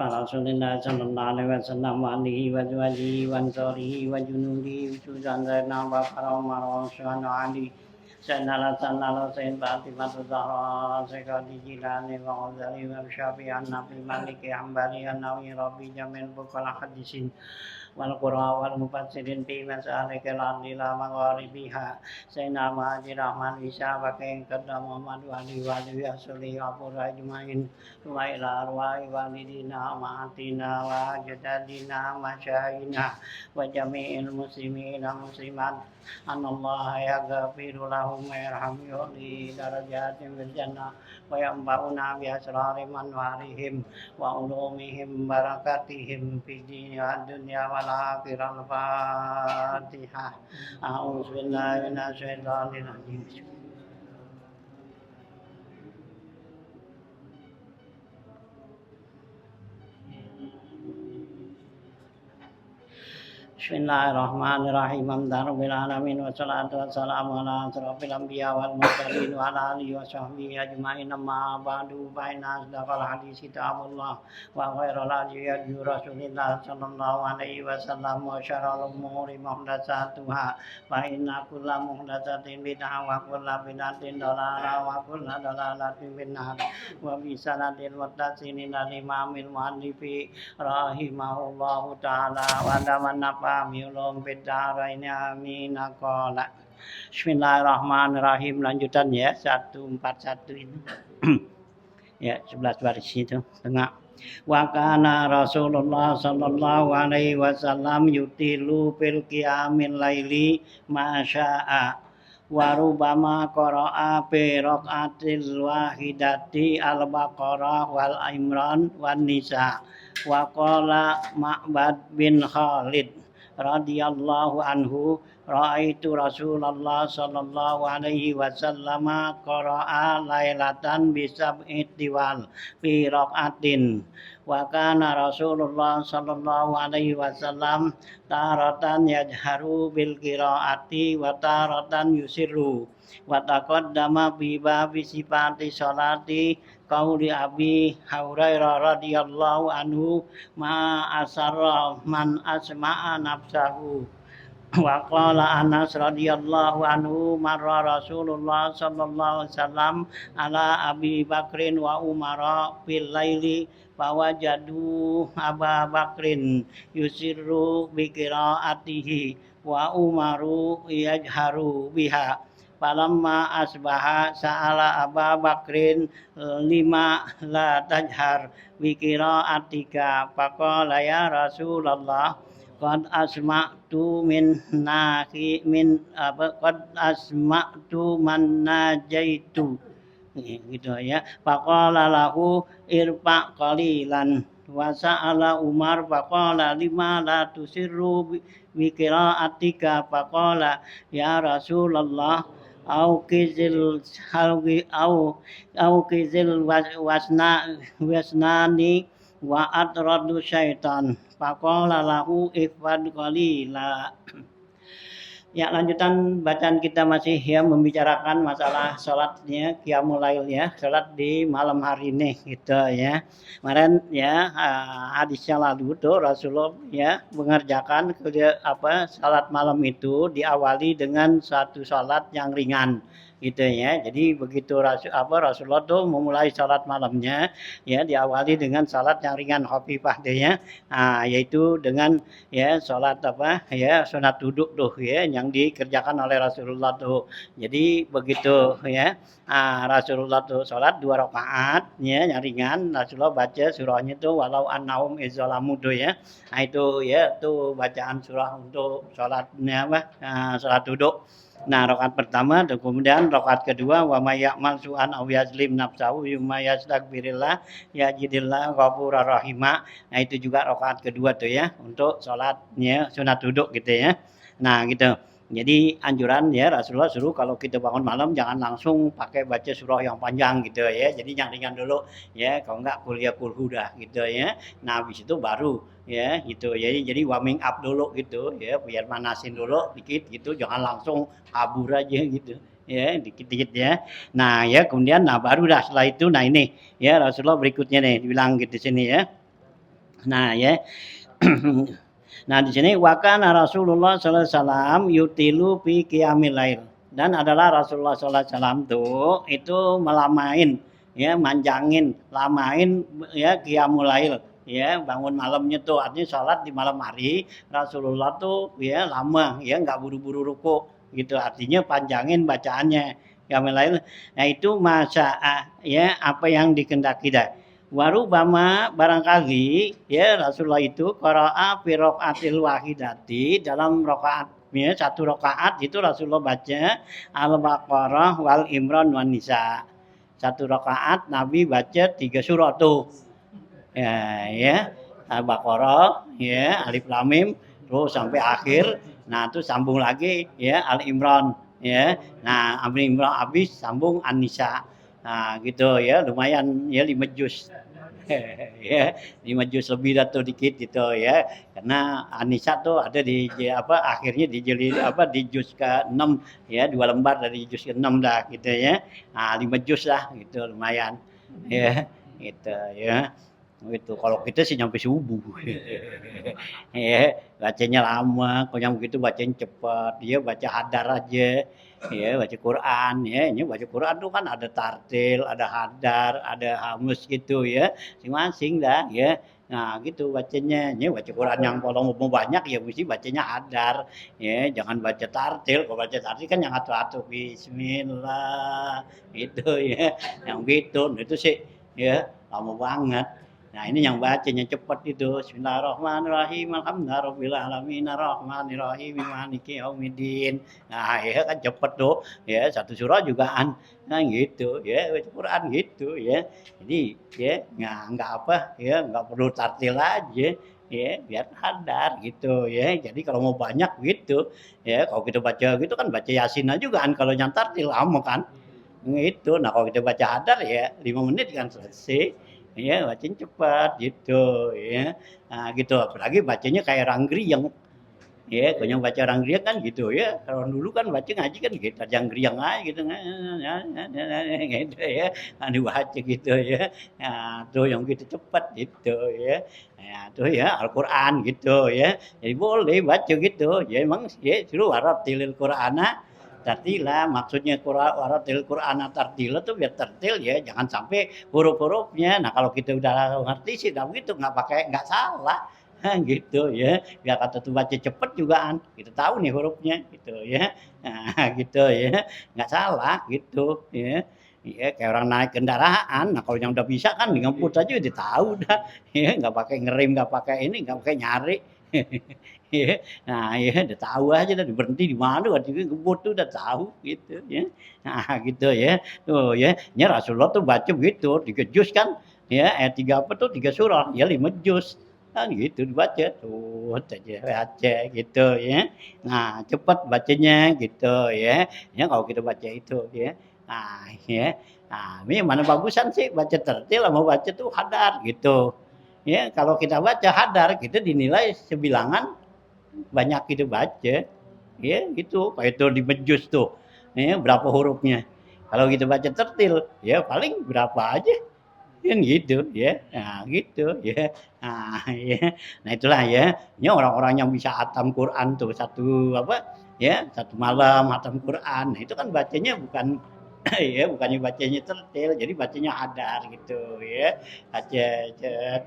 Rasulullah sallallahu alaihi wasallam wa alihi wa sahbihi wa ansarihi wa junudihi wa wa karamar wa ali Sayyidina sallallahu alaihi Fatimah Zahra Sayyidi Jilani wa Ghazali wa Syafi'i Nabi Malik Hambali Nawawi Rabi Jamil Bukal Hadisin wal qura wal mufassirin fi masalikil alila magharibiha Sayyidina Mahdi Rahman Isa Bakeng Kedam Muhammad Wali Wali Asuli Abu Rajmain wa ila arwahi walidina ma'atina wa jadadina masyayina wa jami'il muslimin muslimat anallaha yaghfiru lahum wa yarhamuhum li darajatin fil jannah wa yanfa'una bi asrari manwarihim wa ulumihim barakatihim fid dini wad dunya wal akhirah. Al-Fatihah. A'udzu billahi minasy syaithanir rajim. Bismillahirrahmanirrahim. Alhamdulillahirabbil alamin wassalatu wassalamu ala asrofil anbiya wal mursalin wa ala alihi wa sahbihi ajmain amma ba'du fa inna asdaqal hadits kitabullah wa khairal hadi Rasulillah sallallahu alaihi wasallam wa syarrul umuri muhdatsatuha fa inna kulla muhdatsatin bid'ah wa kulla bid'atin dhalalah wa kulla dhalalatin finnar wa bi sanadil muttasilin ila imamil muallifi rahimahullahu taala wa damanna Miulum bidara ini amin akola. Bismillahirrahmanirrahim. Lanjutan ya 141 ini. Ya 11 baris itu tengah. Wa kana Rasulullah sallallahu alaihi wasallam yutilu fil qiyamil laili ma syaa wa rubama qara'a bi raqatil wahidati al-baqarah wal imran wan nisa wa qala Ma'bad bin Khalid radhiyallahu anhu raaitu Rasulullah sallallahu alaihi wasallam qara'a lailatan bi sab'i tiwal fi raqatin wa kana Rasulullah sallallahu alaihi wasallam taratan yajharu bil qiraati wa taratan yusirru wa taqaddama bi babi sifati sholati qauli Abi Hurairah radhiyallahu anhu ma asarra man asma'a nafsahu wa qala Anas radhiyallahu anhu marra Rasulullah sallallahu alaihi wasallam ala Abi Bakrin wa Umara fil laili fawajadu Aba Bakrin yusirru bi qiraatihi wa Umaru yajharu biha. Falamma asbaha sa'ala Aba Bakrin lima la tajhar bi qiraatika faqala ya Rasulullah qad asma'tu min nahi min qad asma'tu man najaitu gitu ya. Faqala lahu irfa qalilan wa sa'ala Umar faqala lima la tusirru bi qiraatika faqala ya Rasulullah au kizil wasnani wa atradu syaitan faqala lahu ifad qalila. Ya, lanjutan bacaan kita masih ya membicarakan masalah sholatnya qiyamul lail ya, sholat di malam hari ini gitu ya. Kemarin ya hadisnya lalu tuh Rasulullah ya mengerjakan sholat malam itu diawali dengan satu sholat yang ringan gitu ya. Jadi begitu Rasulullah tuh memulai sholat malamnya ya diawali dengan sholat yang ringan khafifah deh ya. Yaitu dengan ya sholat sunat duduk tuh ya yang dikerjakan oleh Rasulullah tuh. Jadi begitu ya Rasulullah tuh sholat 2 rakaat ya yang ringan, Rasulullah baca surahnya tuh walau annahum izzalamu tuh ya. Nah itu ya tuh bacaan surah untuk sholatnya sholat duduk. Nah, rakaat pertama, kemudian rakaat kedua wa may ya'mal su'an aw yazlim nafsahu yumma yastaghfirillah yajidillah ghafurur rahima. Nah, itu juga rakaat kedua tuh ya untuk salatnya sunat duduk gitu ya. Nah, gitu. Jadi anjuran ya Rasulullah suruh kalau kita bangun malam jangan langsung pakai baca surah yang panjang gitu ya. Jadi yang ringan dulu ya, kalau enggak kuliah kulhu dah gitu ya. Nah, habis itu baru ya gitu. Jadi warming up dulu gitu ya, biar manasin dulu dikit gitu, jangan langsung kabur aja gitu ya, dikit-dikit ya. Nah, ya kemudian nah baru dah setelah itu nah ini ya Rasulullah berikutnya nih bilang gitu sini ya. Nah, ya. Nah, di sini wakana Rasulullah sallallahu alaihi wasallam yutilu fi qiyamil lail. Dan adalah Rasulullah sallallahu alaihi wasallam tuh itu melamain ya, manjangin, lamain ya qiyamul lail ya, bangun malamnya tuh artinya salat di malam hari Rasulullah tuh ya lama ya, enggak buru-buru ruku gitu. Artinya panjangin bacaannya qiyamul lail. Nah, itu masa ya apa yang dikehendaki dah. Warubama barangkali ya Rasulullah itu qara'a fi raqaatil wahidati dalam rakaatnya satu rakaat itu Rasulullah baca Al-Baqarah wal Imran wan Nisa. Satu rakaat Nabi baca 3 surah tuh. Ya, Al-Baqarah ya, Alif Lam Mim terus sampai akhir. Nah, itu sambung lagi ya Al Imran ya. Nah, Al Imran habis sambung An-Nisa. Nah, gitu ya, lumayan ya 5 juz. Ya, 5 juz lebih atau dikit gitu ya. Karena An-Nisa tuh ada di akhirnya di di juz ke-6 ya, 2 lembar dari juz ke-6 dah gitu ya. Nah, 5 juz lah gitu lumayan. Ya, gitu ya. Gitu. Kalau kita sih nyampe subuh. Ya, bacanya lama, kalau yang begitu bacanya cepat, dia baca hadar aja. Ya, baca Quran ya. Ini baca Quran tuh kan ada tartil, ada hadar, ada hamus gitu ya. Masing-masing dah ya. Nah, gitu bacanya. Ini baca Quran yang kalau mau banyak ya mesti bacanya hadar. Ya, jangan baca tartil. Kalau baca tartil kan yang atu-atu bismillah itu ya. Yang gitu. Nah, itu sih ya lama banget. Nah, ini yang bacanya cepat itu. Bismillahirrahmanirrahim. Alhamdulillahirabbil alamin arrahmanirrahim maliki yaumiddin. Nah, ya kan cepat tuh. Ya, satu surah jugaan. Nah, gitu ya. Baca Quran gitu ya. Jadi ya enggak apa ya, enggak perlu tartil aja. Ya, biar hadar gitu ya. Jadi kalau mau banyak gitu ya, kalau kita baca gitu kan baca Yasin aja juga kan kalau yang tartil lama kan. Gitu. Nah, kalau kita baca hadar ya 5 menit kan selesai. Ya bacanya cepat gitu ya. Nah, gitu apalagi bacanya kayak Ranggrieng. Ya, kalau yang baca Ranggrieng kan gitu ya. Kalau dulu kan baca ngaji kan gitu, Ranggrieng aja gitu gitu ya. Kan dibaca gitu ya. Nah, tuh yang gitu cepat gitu ya. Nah, tuh ya Al-Qur'an gitu ya. Jadi boleh baca gitu. Ya emang ya suruh waratilil Qur'ana tartila, maksudnya waratil Qur'ana tartila tuh biar tertil ya, jangan sampai huruf-hurufnya. Nah, kalau kita udah ngerti sih dah begitu, nggak salah. Gitu ya. Biar kata tuh baca cepet jugaan, kita tahu nih hurufnya gitu ya. Nah, gitu ya. Nggak salah gitu ya. Ya, kayak orang naik kendaraan. Nah, kalau yang udah bisa kan ngebut aja udah tahu dah. Ya, nggak pakai ngerem, nggak pakai ini, nggak pakai nyari. Ya, nah ya udah tahu aja dah berhenti di mana waktu itu ngebut tuh udah tahu gitu ya. Nah gitu ya. Tuh ya, nya Rasulullah tuh baca begitu, 3 juz kan. Ya, ayat 3 apa tuh 3 surah, ya 5 juz. Kan gitu dibaca tuh aja baca gitu ya. Nah, cepat bacanya gitu ya. Ya kalau kita baca itu ya. Nah, ya. Nah, ini mana bagusan sih baca tertil sama baca tuh hadar gitu. Ya, kalau kita baca hadar kita dinilai sebilangan banyak itu baca ya gitu kayak itu di Mejus tuh ya berapa hurufnya kalau kita baca tertil ya paling berapa aja kan gitu ya nah gitu ya nah ya nah itulah ya ini orang-orang yang bisa hatam Quran tuh satu apa ya satu malam hatam Quran nah, itu kan bacanya bukan ya bukannya bacanya tertil jadi bacanya hadar gitu ya baca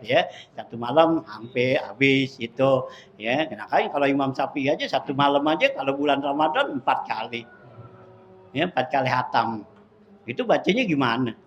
ya satu malam sampai habis itu ya nah kan kalau Imam Syafi'i aja satu malam aja kalau bulan Ramadan 4 kali ya 4 kali hatam itu bacanya gimana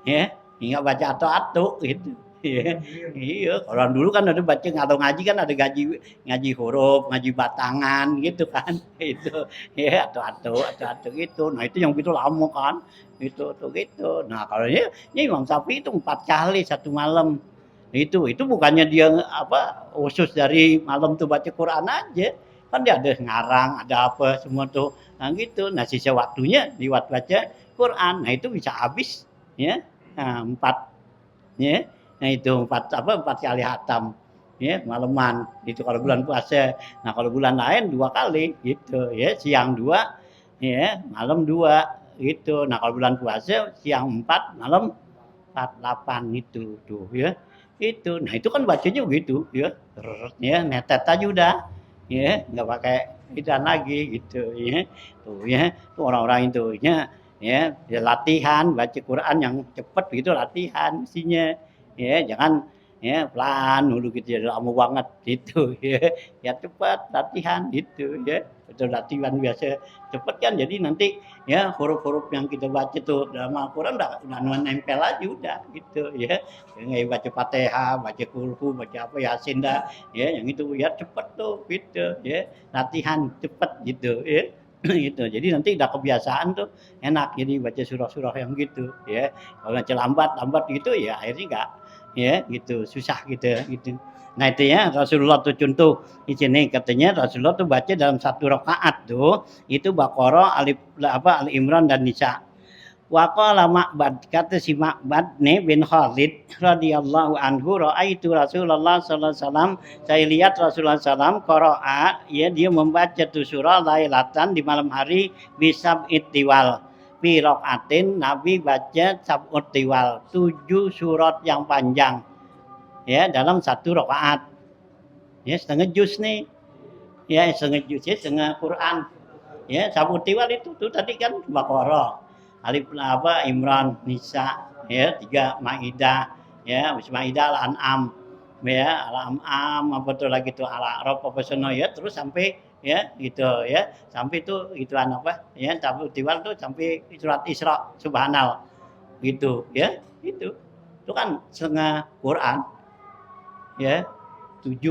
ya nggak baca atau gitu iya iya orang dulu kan ada baca atau ngaji kan ada ngaji huruf ngaji batangan gitu kan itu ya atau gitu nah itu yang gitu lama kan itu tuh gitu nah kalau ini Imam Syafi'i itu 4 kali satu malam itu bukannya dia apa khusus dari malam tuh baca Quran aja Kan dia ada ngarang, ada apa semua tuh. Nah gitu. Nah sisa waktunya lewat baca Quran. Nah itu bisa habis ya. Nah, 4 ya. Nah itu 4 kali hatam ya malaman itu kalau bulan puasa. Nah kalau bulan lain 2 kali gitu ya, siang 2 ya, malam 2 gitu. Nah kalau bulan puasa siang 4 malam 48 itu tuh ya. Itu. Nah itu kan bacanya begitu ya. Ya netet aja udah. Ya, nggak pakai idan lagi gitu ya. Tuh ya, tuh orang-orang itu ya latihan baca Quran yang cepet gitu latihan mestinya. Ya, jangan ya pelan dulu gitu ya lama banget gitu ya. Ya cepat latihan gitu ya. Betul latihan biasa cepet kan jadi nanti ya huruf-huruf yang kita baca tuh dalam Al-Quran udah nempel aja udah gitu ya. Kayak baca Fatihah, baca Kulhu, baca apa Yasin dah ya yang itu ya cepet tuh gitu ya latihan cepet gitu ya gitu jadi nanti udah kebiasaan tuh enak jadi baca surah-surah yang gitu ya kalau baca lambat gitu ya akhirnya enggak ya gitu susah gitu. Nah itu ya Rasulullah tuh contoh di sini katanya Rasulullah tuh baca dalam 1 rakaat tuh itu Baqarah, Ali Imran dan Nisa. Wa qala Ma'bad kata si Ma'bad nih bin Khalid radhiyallahu anhu raaitu Rasulullah sallallahu alaihi wasallam saya lihat Rasulullah sallam qara'a ya dia membaca tuh surah lailatan di malam hari bisab ittiwal fi raqatin Nabi baca sab'ut tiwal 7 surat yang panjang ya dalam 1 rakaat ya setengah juz nih ya setengah juz ya setengah Quran ya sab'ut tiwal itu tuh tadi kan Baqarah Imran, Nisa, ya 3 Maidah, ya Maidah Al-An'am, ya Al-An'am apa tuh lagi tuh Al-A'raf apa sono ya terus sampai ya gitu ya sampai tuh ituan apa ya Sabut Tiwal tuh sampai surat Isra Subhanallah gitu ya itu kan setengah Quran ya 7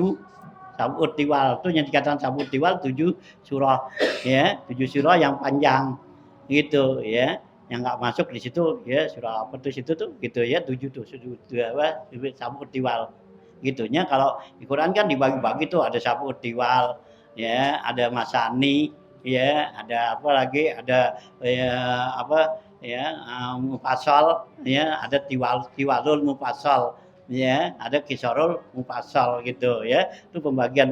Sabut Tiwal tuh yang dikatakan Sabut Tiwal 7 surah ya 7 surah yang panjang gitu ya yang nggak masuk di situ ya surah apa tuh situ tuh gitu ya 7 tuh apa sabut tiwal gitunya kalau di Quran kan dibagi-bagi tuh ada sabut tiwal ya ada masani ya ada apa lagi ada ya apa ya mufassal ya ada tiwalul mufassal ya ada kisarul mufassal gitu ya itu pembagian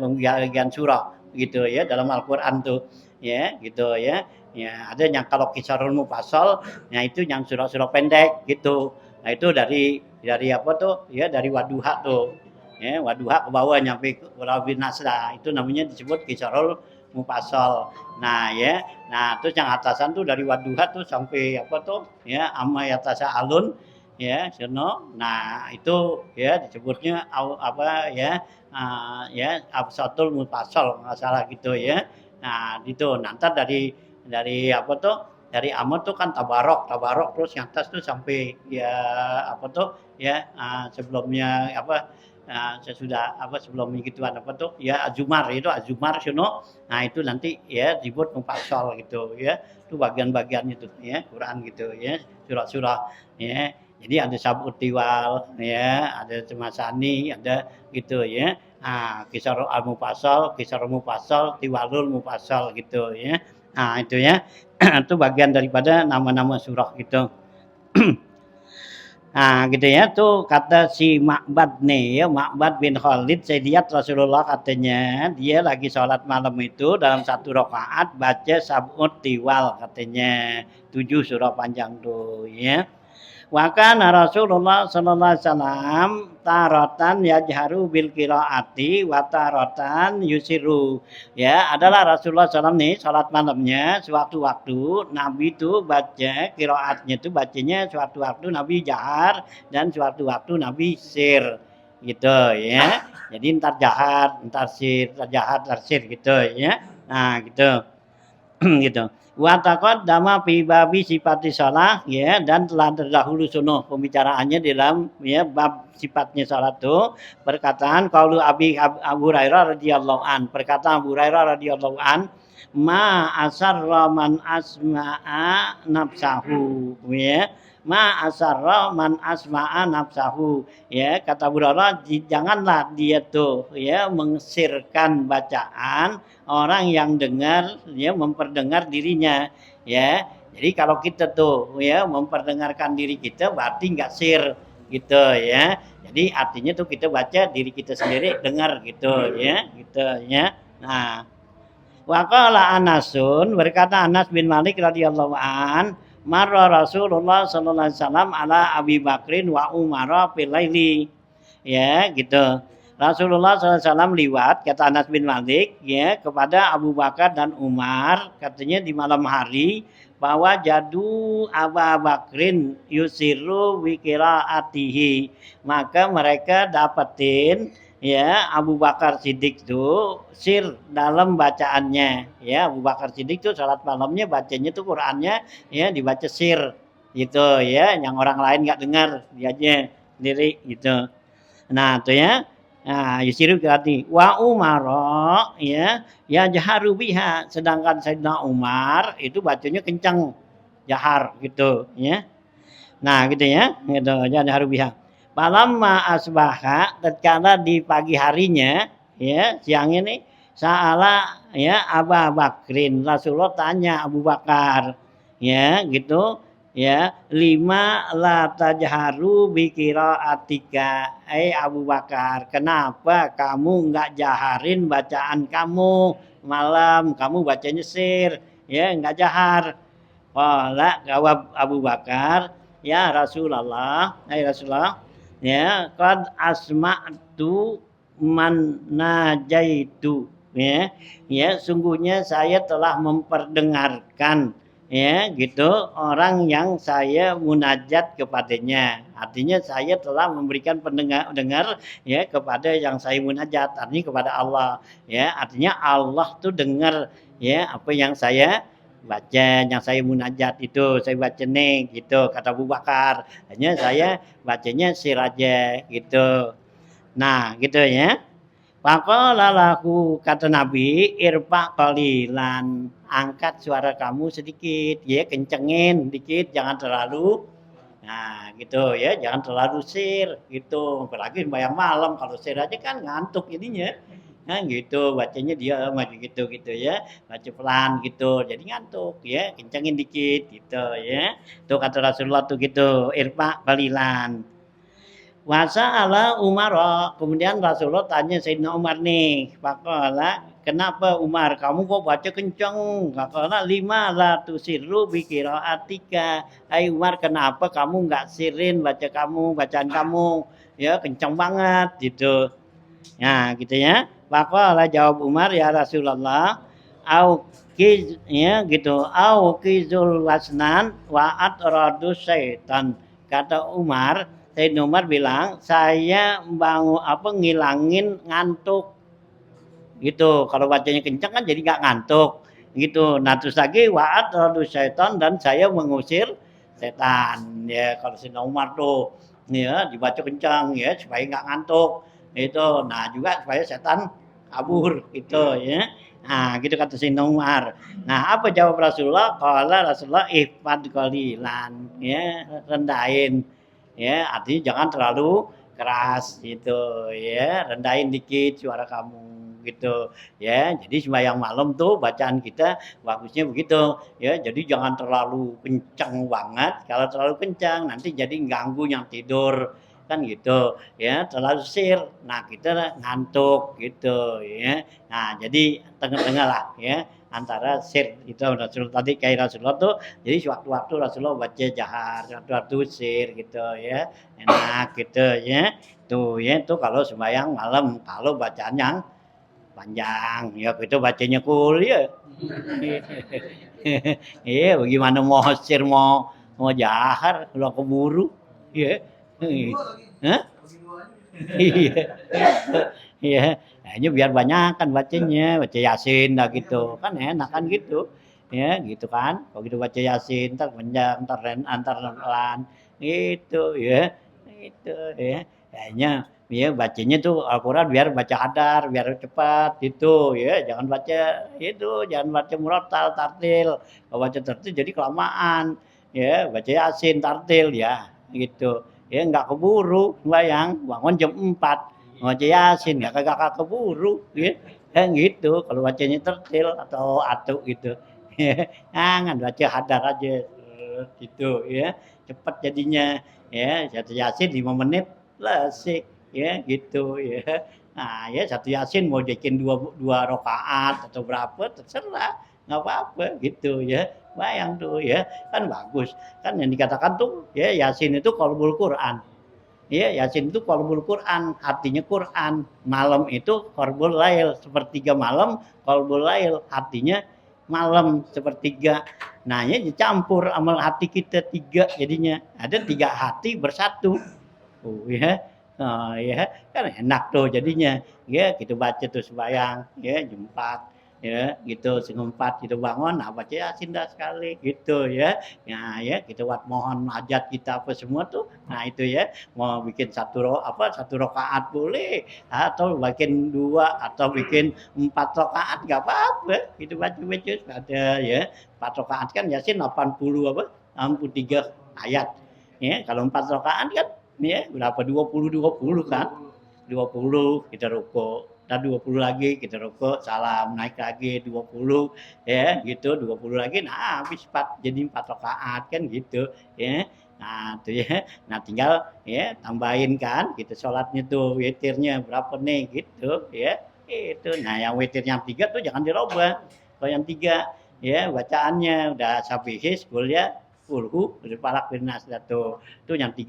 surah gitu ya dalam Al-Qur'an tuh ya gitu ya. Ya, ada yang kalau Kisarul Mufassal, nah itu yang surah-surah pendek gitu. Nah, itu dari apa tuh? Ya dari Wadduha tuh. Ya, Wadduha ke bawah nyampe Walabil Nasra. Itu namanya disebut Kisarul Mufassal. Nah, ya. Nah, terus yang atasan tuh dari Wadduha tuh sampai apa tuh? Ya, amma yatasa alun ya, sono. Nah, itu ya disebutnya apa ya? Ya Absatul Mufassal enggak salah gitu ya. Nah, itu nanti dari apa tuh dari Amr tuh kan tabarok terus yang atas tuh sampai ya apa tuh ya sebelumnya apa sesudah apa sebelum gituan apa tuh ya Azumar sono nah itu nanti ya disebut mufassal gitu ya itu bagian-bagiannya tuh ya Quran gitu ya surah-surah ya jadi ada sabut tiwal ya ada cemasani ada gitu ya kisar al-mufassal tiwalul mufassal gitu ya. Nah, itu ya. Itu bagian daripada nama-nama surah gitu. Nah, gitu ya. Tuh kata si Ma'bad nih ya, Ma'bad bin Khalid, saya lihat Rasulullah katanya, dia lagi sholat malam itu dalam 1 rakaat baca sab'ut tiwal katanya. 7 surah panjang tuh ya. Wa kana Rasulullah sallallahu alaihi wasallam taratan yajharu bil qiraati wa taratan yusiru. Ya, adalah Rasulullah SAW nih salat malamnya sewaktu-waktu Nabi itu baca qiraatnya itu bacanya sewaktu-waktu Nabi jahar dan sewaktu-waktu Nabi sir gitu ya. Jadi entar jahar, entar sir, entar sir gitu ya. Nah, gitu. Gitu. Wa taqaddama fi babi sifati shalah ya dan telah terdahulu sono pembicaraannya dalam ya bab sifatnya salat itu perkataan qaulu Abu Hurairah radhiyallahu an perkataan Abu Hurairah radhiyallahu an ma asarra man asma'a nafsahu ya ma asarra man asma'a nafsahu. Ya, kata Abu Hurairah, janganlah dia tuh ya mengesirkan bacaan orang yang dengar ya memperdengar dirinya ya. Jadi kalau kita tuh ya memperdengarkan diri kita berarti enggak sir gitu ya. Jadi artinya tuh kita baca diri kita sendiri dengar gitu ya, gitu ya. Nah, waqala Anasun, berkata Anas bin Malik radhiyallahu an, marra Rasulullah sallallahu alaihi wasallam ala Abi Bakrin wa Umar fil laili. Ya, gitu. Rasulullah SAW liwat, kata Anas bin Malik, ya, kepada Abu Bakar dan Umar, katanya di malam hari, bahwa jadu Abu Bakrin yusiru wikiraatihi. Maka mereka dapetin ya Abu Bakar Siddiq itu sir dalam bacaannya ya. Abu Bakar Siddiq itu salat malamnya bacanya tuh Qur'annya ya dibaca sir gitu ya, yang orang lain nggak dengar, dia aja sendiri gitu. Nah, itu ya. Nah, yusiru berarti wa Umar ya, ya jaharu biha, sedangkan Sayyidina Umar itu bacanya kencang, jahar gitu ya. Nah, gitu ya. Gitu, jaharu biha. Falamma asbaha, tatkala di pagi harinya ya, siang ini sa'ala ya Abu Bakrin, Rasulullah tanya Abu Bakar ya, gitu ya, lima la tajharu bi qiraatika. Abu Bakar, kenapa kamu enggak jaharin bacaan kamu malam, kamu bacanya sir ya, enggak jahar. Qala, jawab Abu Bakar, ya Rasulullah, Rasulullah, ya qad asma'tu man najaitu ya, ya sungguhnya saya telah memperdengarkan ya gitu orang yang saya munajat kepadanya. Artinya saya telah memberikan dengar ya kepada yang saya munajat, artinya kepada Allah ya. Artinya Allah tuh dengar ya apa yang saya baca, yang saya munajat itu saya baca nih gitu, kata Abu Bakar. Hanya saya bacanya sir aja gitu. Nah, gitu ya. Faqala lahu, kata Nabi, irfa qalilan, angkat suara kamu sedikit, ya kencengin dikit, jangan terlalu. Nah, gitu ya, jangan terlalu sir gitu. Apalagi sembahyang malam, kalau sir aja kan ngantuk jadinya. Nah, gitu, bacanya dia maju gitu gitu ya. Baca pelan gitu, jadi ngantuk ya, kencengin dikit gitu ya. Tuh kata Rasulullah tuh gitu, irfa qalilan. Wasa'ala Umar, kemudian Rasulullah tanya Sayyidina Umar nih, faqala, kenapa Umar kamu kok baca kencang? Faqala lima la tusirru bi qiraatika. Umar, kenapa kamu enggak sirin baca kamu, bacaan kamu? Ya kencang banget gitu. Nah, gitu ya. Faqala, jawab Umar, ya Rasulullah, au kiz ya gitu, au kizul wasnan wa atradu syaitan. Kata Umar, Sayyidina Umar bilang, saya ngilangin ngantuk gitu. Kalau bacanya kencang kan jadi nggak ngantuk gitu. Nah terus lagi wa'at radu syaitan, dan saya mengusir setan ya. Kalau Sayyidina Umar tuh ya dibaca kencang ya supaya nggak ngantuk itu. Nah juga supaya setan kabur gitu ya. Nah gitu kata Sayyidina Umar. Nah apa jawab Rasulullah? Qala Rasulullah ihfad qalilan ya, rendahin ya, artinya jangan terlalu keras gitu ya, rendahin dikit suara kamu gitu ya. Jadi sembahyang malam tuh bacaan kita bagusnya begitu ya, jadi jangan terlalu kencang banget. Kalau terlalu kencang nanti jadi ganggu yang tidur kan gitu ya, terlalu sir nah kita ngantuk gitu ya. Nah jadi tengah-tengah lah ya antara sir itu Rasulullah tadi, kayak Rasulullah tuh jadi sewaktu-waktu Rasulullah baca jahar, sewaktu-waktu sir gitu ya, enak gitu ya. Tuh ya, itu kalau sembahyang malam, kalau bacaan yang panjang ya itu bacanya kuliah. Iya, bagaimana mau sir mau jahar kalau keburu ya. Hah? Iya. Iya, hanya biar banyakan bacanya, baca Yasin dah gitu. Kan enak kan gitu. Ya, gitu kan. Kalau gitu baca Yasin entar panjang, entar pelan gitu ya. Itu ya. Hanya ya bacanya tuh Al-Qur'an biar baca hadar, biar cepat gitu ya. Jangan baca itu, jangan baca murattal, tartil. Kalau baca tartil jadi kelamaan. ya baca Yasin tartil ya gitu. Ya nggak keburu sembahyang, bangun jam 4 baca Yasin ya kagak keburu ya. Kan gitu kalau bacanya tartil atau atuk gitu. Jangan baca hadar aja gitu ya. Cepat jadinya ya satu Yasin 5 menit selesai ya gitu ya. Nah, ya satu Yasin mau bikin dua rakaat atau berapa terserah, nggak apa-apa gitu ya. Bayang tuh ya, kan bagus. Kan yang dikatakan tuh ya Yasin itu qalbul Quran. Ya, Yasin itu qalbul Quran, artinya Quran. Malam itu qalbul lail, sepertiga malam qalbul lail, artinya malam sepertiga. Nah, ya dicampur amal hati kita tiga jadinya. Ada tiga hati bersatu. Oh ya. Oh ya, kan enak tuh jadinya. Ya, kita baca tuh sembahyang ya jam 4 ya gitu setengah 4 gitu bangun nah baca Yasin dah sekali gitu ya. Nah ya kita buat mohon hajat kita apa semua tuh. Nah itu ya mau bikin satu rakaat boleh atau bikin dua atau bikin 4 rakaat nggak apa-apa. Gitu baca-baca ada ya. 4 rakaat kan Yasin 80 apa? 63 ayat. Ya, kalau 4 rakaat kan ya berapa 20 kan 20 kita rukuk dan 20 lagi kita rukuk salam naik lagi 20 ya gitu 20 lagi nah habis 4 jadi 4 rakaat kan gitu ya nah tuh ya nah tinggal ya tambahin kan kita sholatnya tuh witirnya berapa nih gitu ya itu nah yang witir yang 3 tuh jangan dirubah kalau yang 3 ya bacaannya udah sabihis ya Kulhu, Falak, Birnas, itu yang 3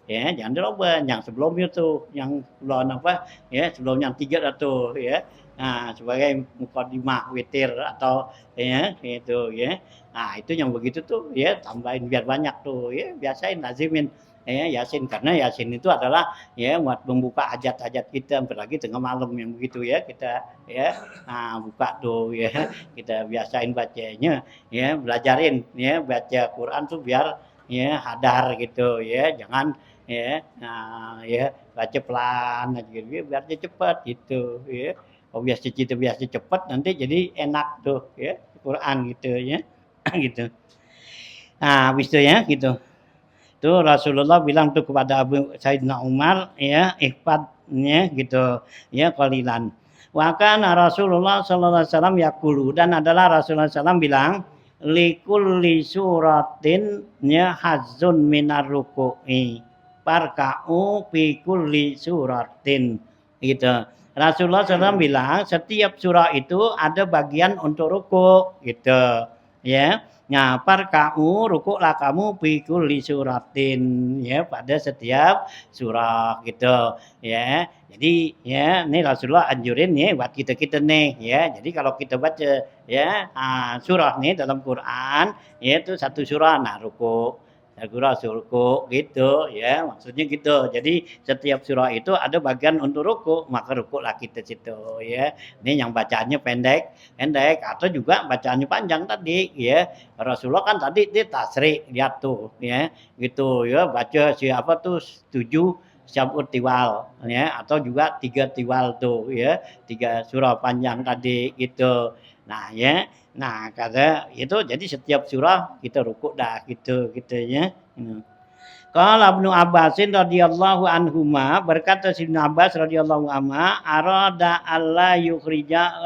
ya jangan dirubah yang sebelumnya tuh yang sebelum apa ya sebelum yang 3 tuh ya nah sebagai mukadimah witir atau ya itu ya nah itu yang begitu tuh ya tambahin biar banyak tuh ya biasain lazimin ya Yasin karena Yasin itu adalah ya buat membuka hajat-hajat kita apalagi tengah malam yang begitu ya kita ya nah buka tuh ya kita biasain bacanya ya belajarin ya baca Quran tuh biar ya hadar gitu ya jangan ya nah ya baca pelan aja gitu biar dia cepat gitu ya kalau biasa cepat nanti jadi enak tuh ya Quran gitu ya gitu nah habis itu ya gitu tuh Rasulullah bilang tuh kepada Abu Sayyidina Umar ya ikhfatnya gitu ya qalilan wa kana Rasulullah sallallahu alaihi wasallam yaqulu dan adalah Rasulullah SAW bilang likulli suratin ya hazzun minar ruku'i farka'u fi kulli suratin gitu. Rasulullah SAW bilang setiap surah itu ada bagian untuk ruku gitu ya. Nah, farka'u rukuklah kamu fi kulli suratin ya pada setiap surah gitu ya. Jadi ya ini Rasulullah anjurin nih buat kita-kita nih ya. Jadi kalau kita baca ya surah nih dalam Quran yaitu satu surah nah ruku surah ruku gitu ya maksudnya gitu jadi setiap surah itu ada bagian untuk ruku maka ruku lah kita situ ya ini yang bacaannya pendek atau juga bacaannya panjang tadi ya Rasulullah kan tadi dia tasri lihat tuh ya gitu ya baca siapa tuh 7 Syabut tiwal ya atau juga 3 tiwal tuh ya 3 surah panjang tadi gitu nah ya nah kata itu jadi setiap surah kita rukuk dah gitu gitu ya Qala Ibnu Abbasin radhiyallahu anhuma berkata Ibnu Abbas radhiyallahu anhuma arada alla yukhrija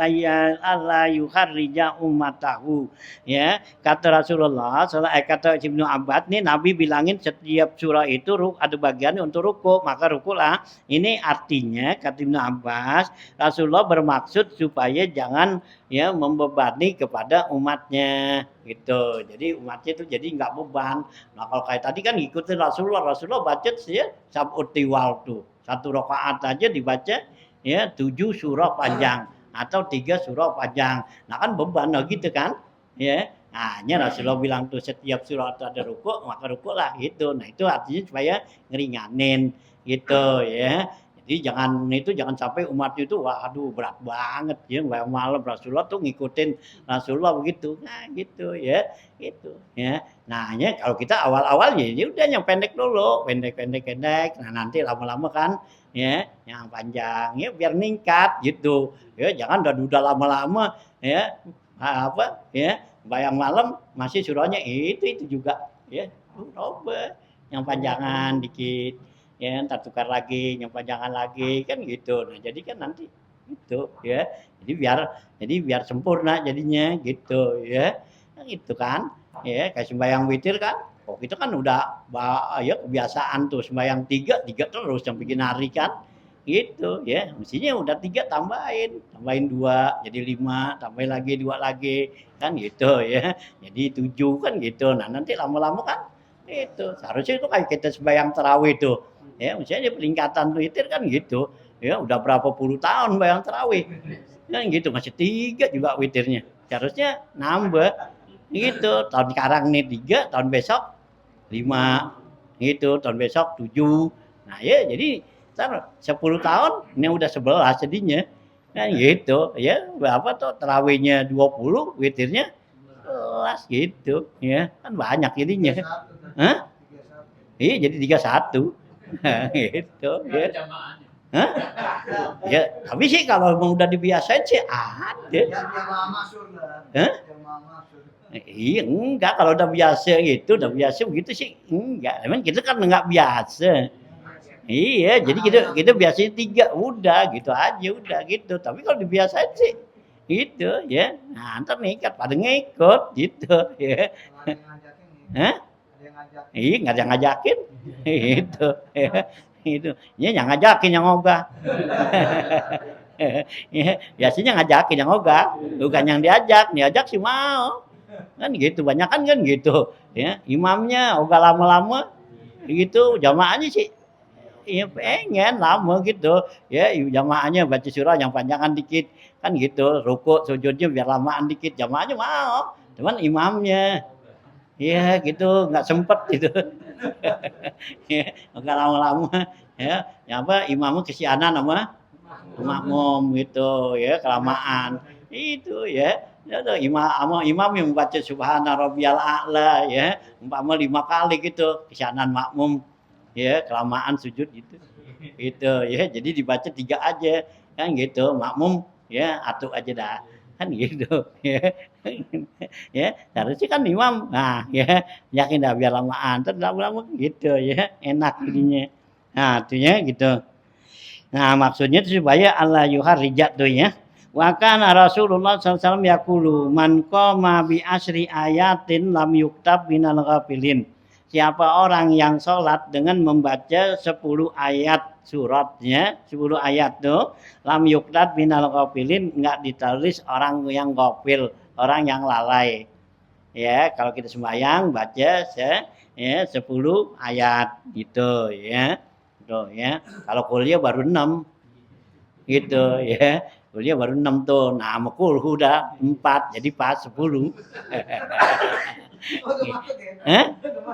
alla yukharrija ummatahu ya kata Rasulullah kata Ibnu Abbas nih Nabi bilangin setiap surah itu ada bagian untuk ruku maka rukulah ini artinya kata Ibnu Abbas Rasulullah bermaksud supaya jangan ya membebani kepada umatnya gitu jadi umatnya itu jadi nggak beban nah kalau kayak tadi kan ngikutin Rasulullah baca ya sabut tiwal tuh satu rakaat aja dibaca ya 7 surah panjang atau 3 surah panjang nah kan beban nah gitu kan ya hanya Rasulullah bilang tuh setiap surah itu ada rukuk maka rukuk lah gitu nah itu artinya supaya ngeringanin gitu ya jadi jangan sampai umatnya itu waduh berat banget ya malam Rasulullah tuh ngikutin Rasulullah begitu nah gitu ya gitu ya nah hanya kalau kita awal-awal ya udah yang pendek dulu pendek nah nanti lama-lama kan ya yang panjang ya biar ningkat gitu ya jangan udah lama-lama ya apa ya bayang malam masih surahnya itu juga ya robek, yang panjangan dikit, ya entar tukar lagi, yang panjangan lagi, kan gitu. Nah, jadi kan nanti gitu ya. Jadi biar sempurna jadinya gitu ya. Kan gitu kan. Ya, kayak sembahyang witir kan. Oh, itu kan udah ya kebiasaan tuh sembahyang tiga, tiga terus sampai bikin hari kan. Gitu ya. Mestinya udah tiga tambahin dua jadi lima, tambahin lagi dua lagi kan gitu ya. Jadi tujuh kan gitu. Nah, nanti lama-lama kan itu seharusnya itu kayak kita sembahyang tarawih tuh ya misalnya peningkatan witir kan gitu ya udah berapa puluh tahun bayang tarawih kan gitu masih tiga juga witirnya seharusnya nambah gitu tahun sekarang nih tiga tahun besok lima gitu tahun besok tujuh nah ya jadi ntar 10 tahun ini udah 11 jadinya kan gitu ya berapa tuh tarawihnya 20 witirnya 11 gitu ya kan banyak jadinya. Hah? Iya jadi 31 gitu ya. Hah? Ya, tapi sih kalau emang udah dibiasain sih ada. Hah? Iya enggak kalau udah biasa gitu, udah biasa begitu sih enggak. Emang kita kan enggak biasa. Iya, jadi kita biasanya tiga, udah gitu aja, udah gitu. Tapi kalau dibiasain sih gitu ya. Nah, ntar nekat pada ngikut gitu ya. Hah? Iya, nggak ada yang ngajakin. Itu. Itu. Ya, yang ngajakin yang ogah. Ya, biasanya ngajakin yang ogah, bukan yang diajak. Diajak sih mau. Kan gitu, banyak kan gitu. Ya, imamnya ogah lama-lama gitu, jamaahnya sih iya pengen lama gitu ya jamaahnya baca surah yang panjangan dikit kan gitu ruku sujudnya biar lamaan dikit jamaahnya mau cuman imamnya iya gitu nggak sempet gitu ya nggak lama-lama ya apa imamnya kesianan sama makmum gitu ya kelamaan itu ya imam yang baca subhana rabbiyal a'la ya umpama 5 kali gitu kesianan makmum ya kelamaan sujud gitu gitu ya jadi dibaca 3 aja kan gitu makmum ya atuh aja dah kan gitu ya ya harusnya kan imam nah ya yakin dah biar lamaan terus lama-lama gitu ya enak jadinya nah artinya gitu nah maksudnya itu supaya Allah yuharrijat tuh ya wa kana Rasulullah sallallahu alaihi wasallam yaqulu man qama bi asri ayatin lam yuktab minal ghafilin. Siapa orang yang sholat dengan membaca 10 ayat suratnya, 10 ayat tuh, lam yuktat minal ghafilin, enggak ditulis orang yang ghafil, orang yang lalai. Ya, kalau kita sembahyang baca ya 10 ayat gitu ya. Tuh ya. Kalau kuliah baru 6 gitu ya. Kuliah baru 6 tuh. Nah, sama kulhu udah 4 jadi pas 10.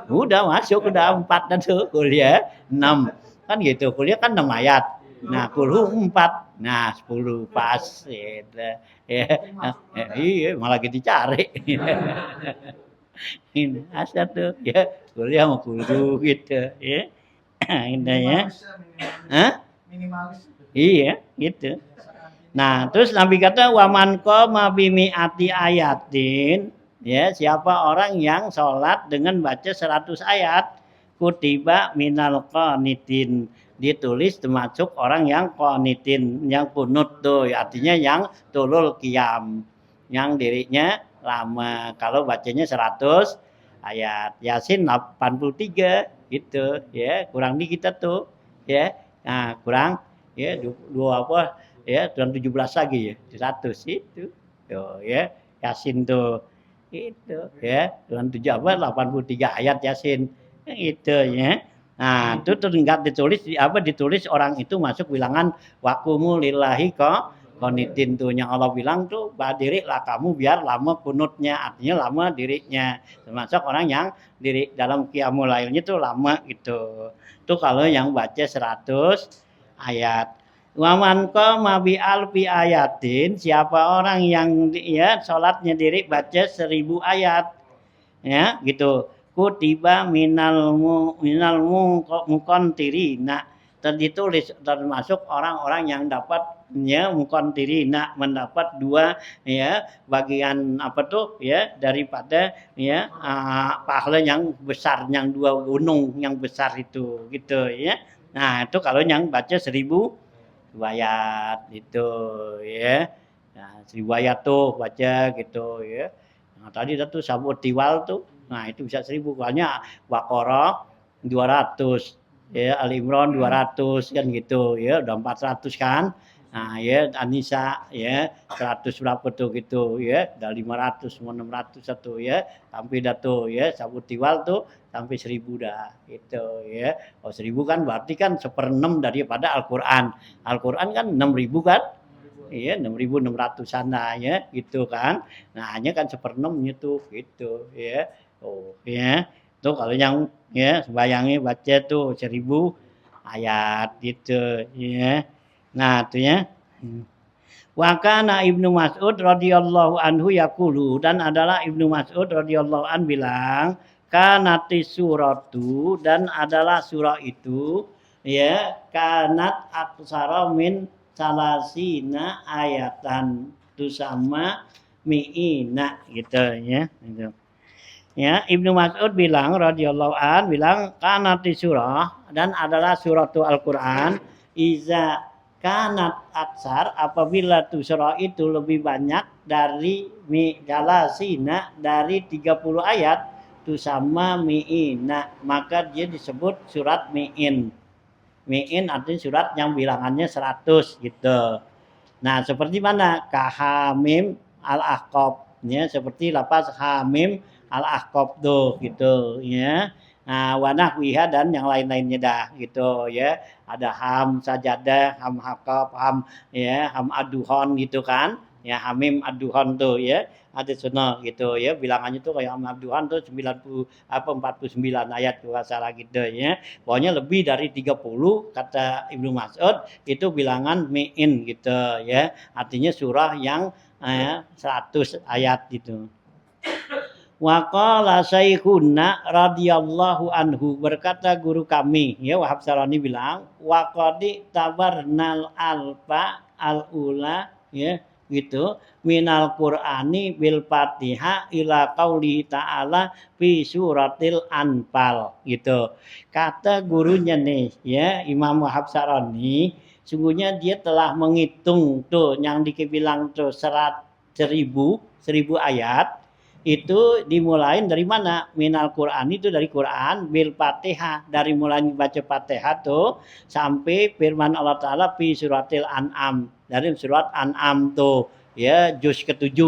Udah masuk udah 4 dan tuh kuliah 6 kan gitu kuliah kan 6 ayat nah kulhu 4 nah 10 pas gitu ya iya malah gitu dicari ini asal tuh ya kuliah mau kulhu gitu ya ini ya hah iya gitu nah terus Nabi kata waman qoma bimi ati ayatin. Ya, siapa orang yang sholat dengan baca 100 ayat, kutiba minal qanitin. Ditulis termasuk orang yang qanitin, yang kunut tuh, artinya yang tulul qiyam. Yang dirinya lama. Kalau bacanya 100 ayat. Yasin 83 gitu, ya. Kurang di kita tuh, ya. Nah, kurang ya dua apa? Ya, kurang 17 lagi ya, 100 itu. Tuh, ya. Yasin tuh itu ya dengan 83 ayat Yasin itu ya nah itu tinggal ditulis orang itu masuk bilangan wakumu lillahi qanitin tuh yang Allah bilang tuh dirilah kamu biar lama kunutnya artinya lama dirinya termasuk orang yang diri dalam qiyamul lailnya tuh lama gitu tuh kalau yang baca 100 ayat waman qoma bi alfi ayatin siapa orang yang ya salatnya diri baca 1000 ayat ya gitu kutiba minal muqantirina ditulis termasuk orang-orang yang dapat ya muqantirina mendapat dua ya bagian apa tuh ya daripada ya pahala yang besar, yang dua gunung yang besar itu gitu ya. Nah itu kalau yang baca 1000 ayat itu ya. Nah 1000 ayat tuh baca gitu ya. Nah tadi tuh sabut tiwal tuh, nah itu bisa 1000 soalnya Baqarah 200 ya, Al Imran 200 kan gitu ya, udah 400 kan. Nah ya An-Nisa ya 100 berapa tuh gitu ya, udah 500 mau 600 satu ya, sampai dah tuh ya sabut tiwal tuh sampai 1000 dah gitu ya. Oh 1000 kan berarti kan 1/6 daripada Al-Qur'an. Al-Qur'an kan 6000 kan? Iya 6.600-an lah ya gitu kan. Nah hanya kan 1/6-nya tuh gitu ya. Oh ya. Tuh kalau yang ya bayangin baca tuh 1000 ayat gitu ya. Nah tuh ya. Wa kana Ibnu Mas'ud radhiyallahu anhu yaqulu dan adalah Ibnu Mas'ud radhiyallahu an bilang kanati suratu dan adalah surah itu ya kanat aksara min salasina ayatan itu sama mi'ina gitu ya gitu. Ya Ibnu Mas'ud bilang radhiyallahu an bilang kanati surah dan adalah suratu Al-Qur'an iza kanat aksar apabila tu surah itu lebih banyak dari jalasina dari 30 ayat tu sama mi'ina maka dia disebut surat mi'in. Mi'in artinya surat yang bilangannya 100 gitu. Nah seperti mana? Kahamim al-ahqaf ya seperti lapas hamim al-ahqaf tuh gitu ya. Nah, wanah wiha dan yang lain-lainnya dah gitu ya. Ada ham sajadah, ham hakab, ham ya, ham aduhon gitu kan. Ya hamim aduhon tuh ya. Ada sunnah gitu ya. Bilangannya tuh kayak ham aduhon tuh 90 apa 49 ayat kalau salah gitu ya. Pokoknya lebih dari 30 kata Ibnu Mas'ud itu bilangan mi'in gitu ya. Artinya surah yang 100 ayat gitu. Wa qala syekhuna radhiyallahu anhu berkata guru kami ya Wahab Sarani bilang wa qadi tabarnal alfa al ula ya gitu minal qur'ani bil fatihah ila qauli ta'ala fi suratil anfal gitu kata gurunya nih ya Imam Wahab Sarani sungguhnya dia telah menghitung tuh yang dibilang tuh 1000 ayat itu dimulai dari mana? Minal Quran itu dari Quran, bil Fatihah dari mulai baca Fatihah tuh sampai firman Allah Taala fi suratil An'am dari surat An'am tuh ya juz ke-7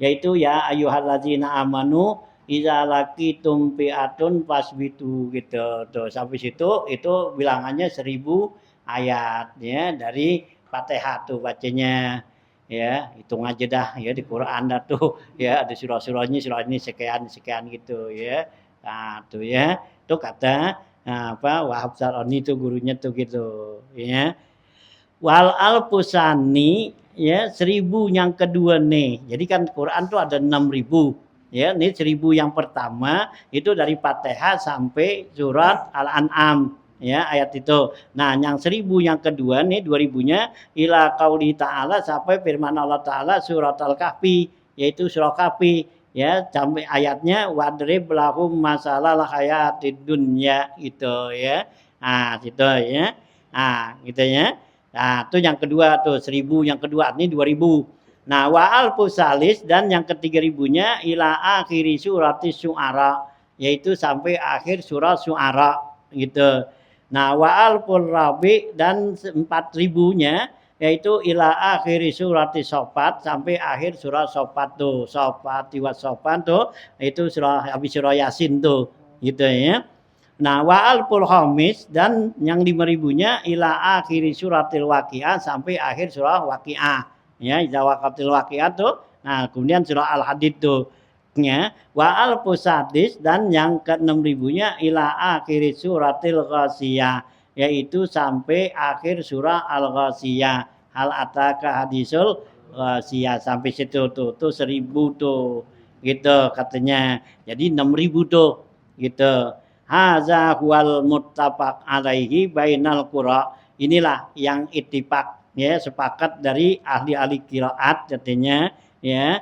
yaitu ya ayyuhallazina amanu iza laqitum fi'atun fasbitu gitu tuh sampai situ itu bilangannya 1000 ayat ya dari Fatihah tuh bacanya. Ya hitung aja dah ya di Quran dah tuh ya ada surah-surahnya surah ini sekian gitu ya nah tuh ya itu kata apa Wahab Sarani itu gurunya tuh gitu ya wal alfusani ya 1000 yang kedua nih jadi kan Quran tuh ada 6000 ya ini 1000 yang pertama itu dari Fatihah sampai surat Al-An'am ya ayat itu. Nah, yang 1000 yang kedua nih 2000-nya ila qauli ta'ala sampai firman Allah Taala surat Al-Kahfi yaitu surah Kahfi ya sampai ayatnya wadrib lahum masalal hayatid dunya itu ya. Nah, gitu ya. Nah, gitu ya. Nah, itu yang kedua tuh 1000 yang kedua ini 2000. Nah, wa alfusalis dan yang ketiga ribunya ila akhiri surati syu'ara yaitu sampai akhir surah syu'ara gitu. Nah, wa alful rabi dan 4000-nya yaitu ila akhiri surati Sofat sampai akhir surah Sofat tuh. Sofat wa Sofat tuh itu surah habis surah Yasin tuh gitu ya. Nah, wa alful khamis dan yang 5000-nya ila akhiri suratil waqiah sampai akhir surah Waqiah. Ya, idza waqatil waqiah tuh. Nah, kemudian surah Al-Hadid tuh. Ya, wa alfusadis dan yang ke-6000-nya ila akhir suratil Ghasiyah yaitu sampai akhir surah Al-Ghasiyah hal ataka hadisul Ghasiyah sampai situ tuh 1000 tuh gitu katanya jadi 6000 tuh gitu haza huwal muttafaq alaihi bainal qura inilah yang ittifaq ya sepakat dari ahli-ahli qiraat katanya ya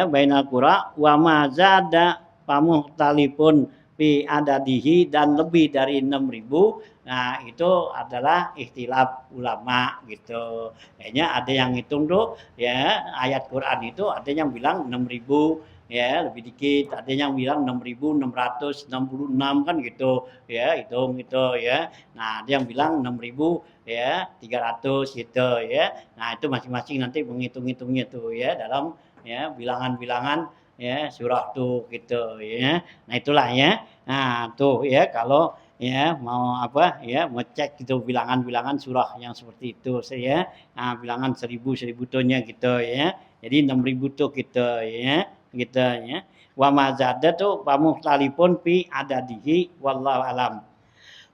bainal qura wa ma zada pamuhtalifun fi adadihi dan lebih dari 6.000. Nah, itu adalah ikhtilaf ulama gitu. Kayaknya ada yang hitung tuh ya ayat Quran itu ada yang bilang 6.000 ya lebih dikit, ada yang bilang 6.666 kan gitu ya, hitung gitu ya. Nah, ada yang bilang 6.000 ya 300 gitu ya. Nah, itu masing-masing nanti menghitung-hitungnya tuh ya dalam ya bilangan-bilangan ya surah tuh gitu ya. Nah, itulah ya. Nah, tuh ya kalau ya mau apa ya mau cek gitu bilangan-bilangan surah yang seperti itu saya nah, bilangan 1.000 tuhnya gitu ya. Jadi 6.000 tuh gitu ya gitu ya. Wa mazada tuh pamuhtalifun fi adadihi wallahu alam.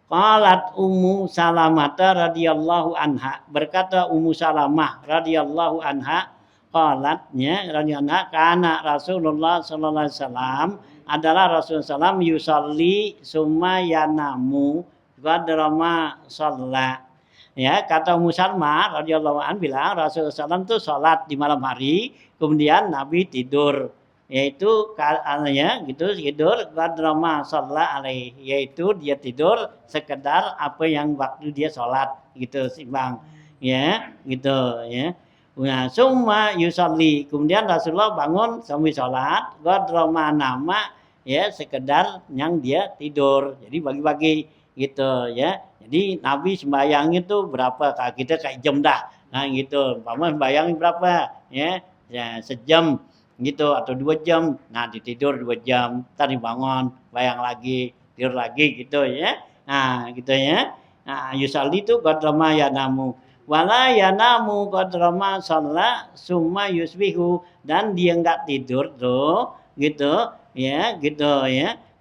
Qalat Ummu Salamah radhiyallahu anha berkata Ummu Salamah radhiyallahu anha qalatnya radhiyallahu anha kana Rasulullah sallallahu alaihi wasallam adalah Rasulullah SAW yusalli summa yanamu qadrama shalla. Ya, kata Ummu Salamah radhiyallahu anha bilang Rasulullah SAW itu salat di malam hari, kemudian Nabi tidur yaitu ya gitu tidur qadrama shalla alaihi yaitu dia tidur sekedar apa yang waktu dia sholat gitu Bang ya gitu ya. Nah, summa yusalli kemudian Rasulullah bangun sambil sholat qadrama nama ya sekedar yang dia tidur jadi bagi-bagi gitu ya. Jadi Nabi sembahyang itu berapa kita kayak jam dah nah gitu umpama bayangin berapa ya sejam gitu atau 2 jam nah ditidur 2 jam tadi bangun bayang lagi tidur lagi gitu ya nah gitu ya nah yusalli itu qadrama yanamu wala yanamu qadrama shalla summa yusbihu dan dia enggak tidur tuh gitu ya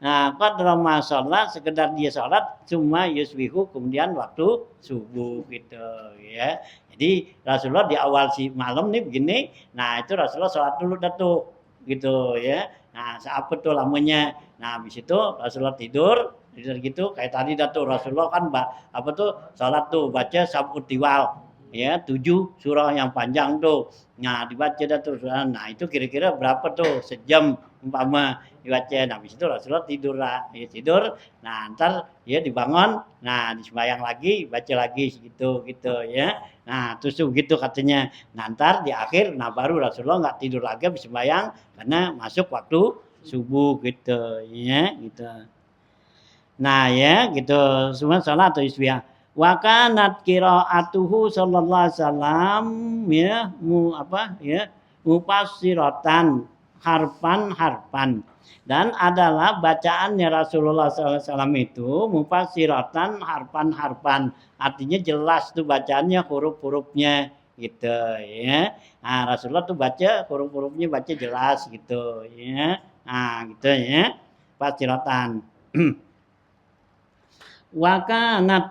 nah qadrama shalla sekedar dia salat summa yusbihu kemudian waktu subuh gitu ya. Jadi Rasulullah di awal si malam nih begini, nah itu Rasulullah sholat dulu dah tuh, gitu ya. Nah, apa tuh lamanya? Nah, habis itu Rasulullah tidur gitu kayak tadi dah tuh Rasulullah kan apa tuh sholat tuh baca sab'ut tiwal ya 7 surah yang panjang tuh. Nah, dibaca dah tuh. Nah, itu kira-kira berapa tuh sejam umpama dibaca. Nah, habis itu Rasulullah tidur lah, ya tidur. Nah, ntar ya dibangun, nah disembahyang lagi, baca lagi gitu ya. Nah, terus begitu katanya. Nah, ntar di akhir, nah baru Rasulullah nggak tidur lagi habis sembahyang karena masuk waktu subuh gitu ya gitu. Nah ya gitu semua salat atau isbiyah. Wa kanat qiraatuhu sallallahu alaihi wasallam ya mufassiratan harpan dan adalah bacaannya Rasulullah SAW itu mufassiratan harpan artinya jelas tuh bacaannya huruf-hurufnya gitu ya. Nah, Rasulullah tuh baca huruf-hurufnya baca jelas gitu ya. Nah, gitu ya. Fassiratan. Wakana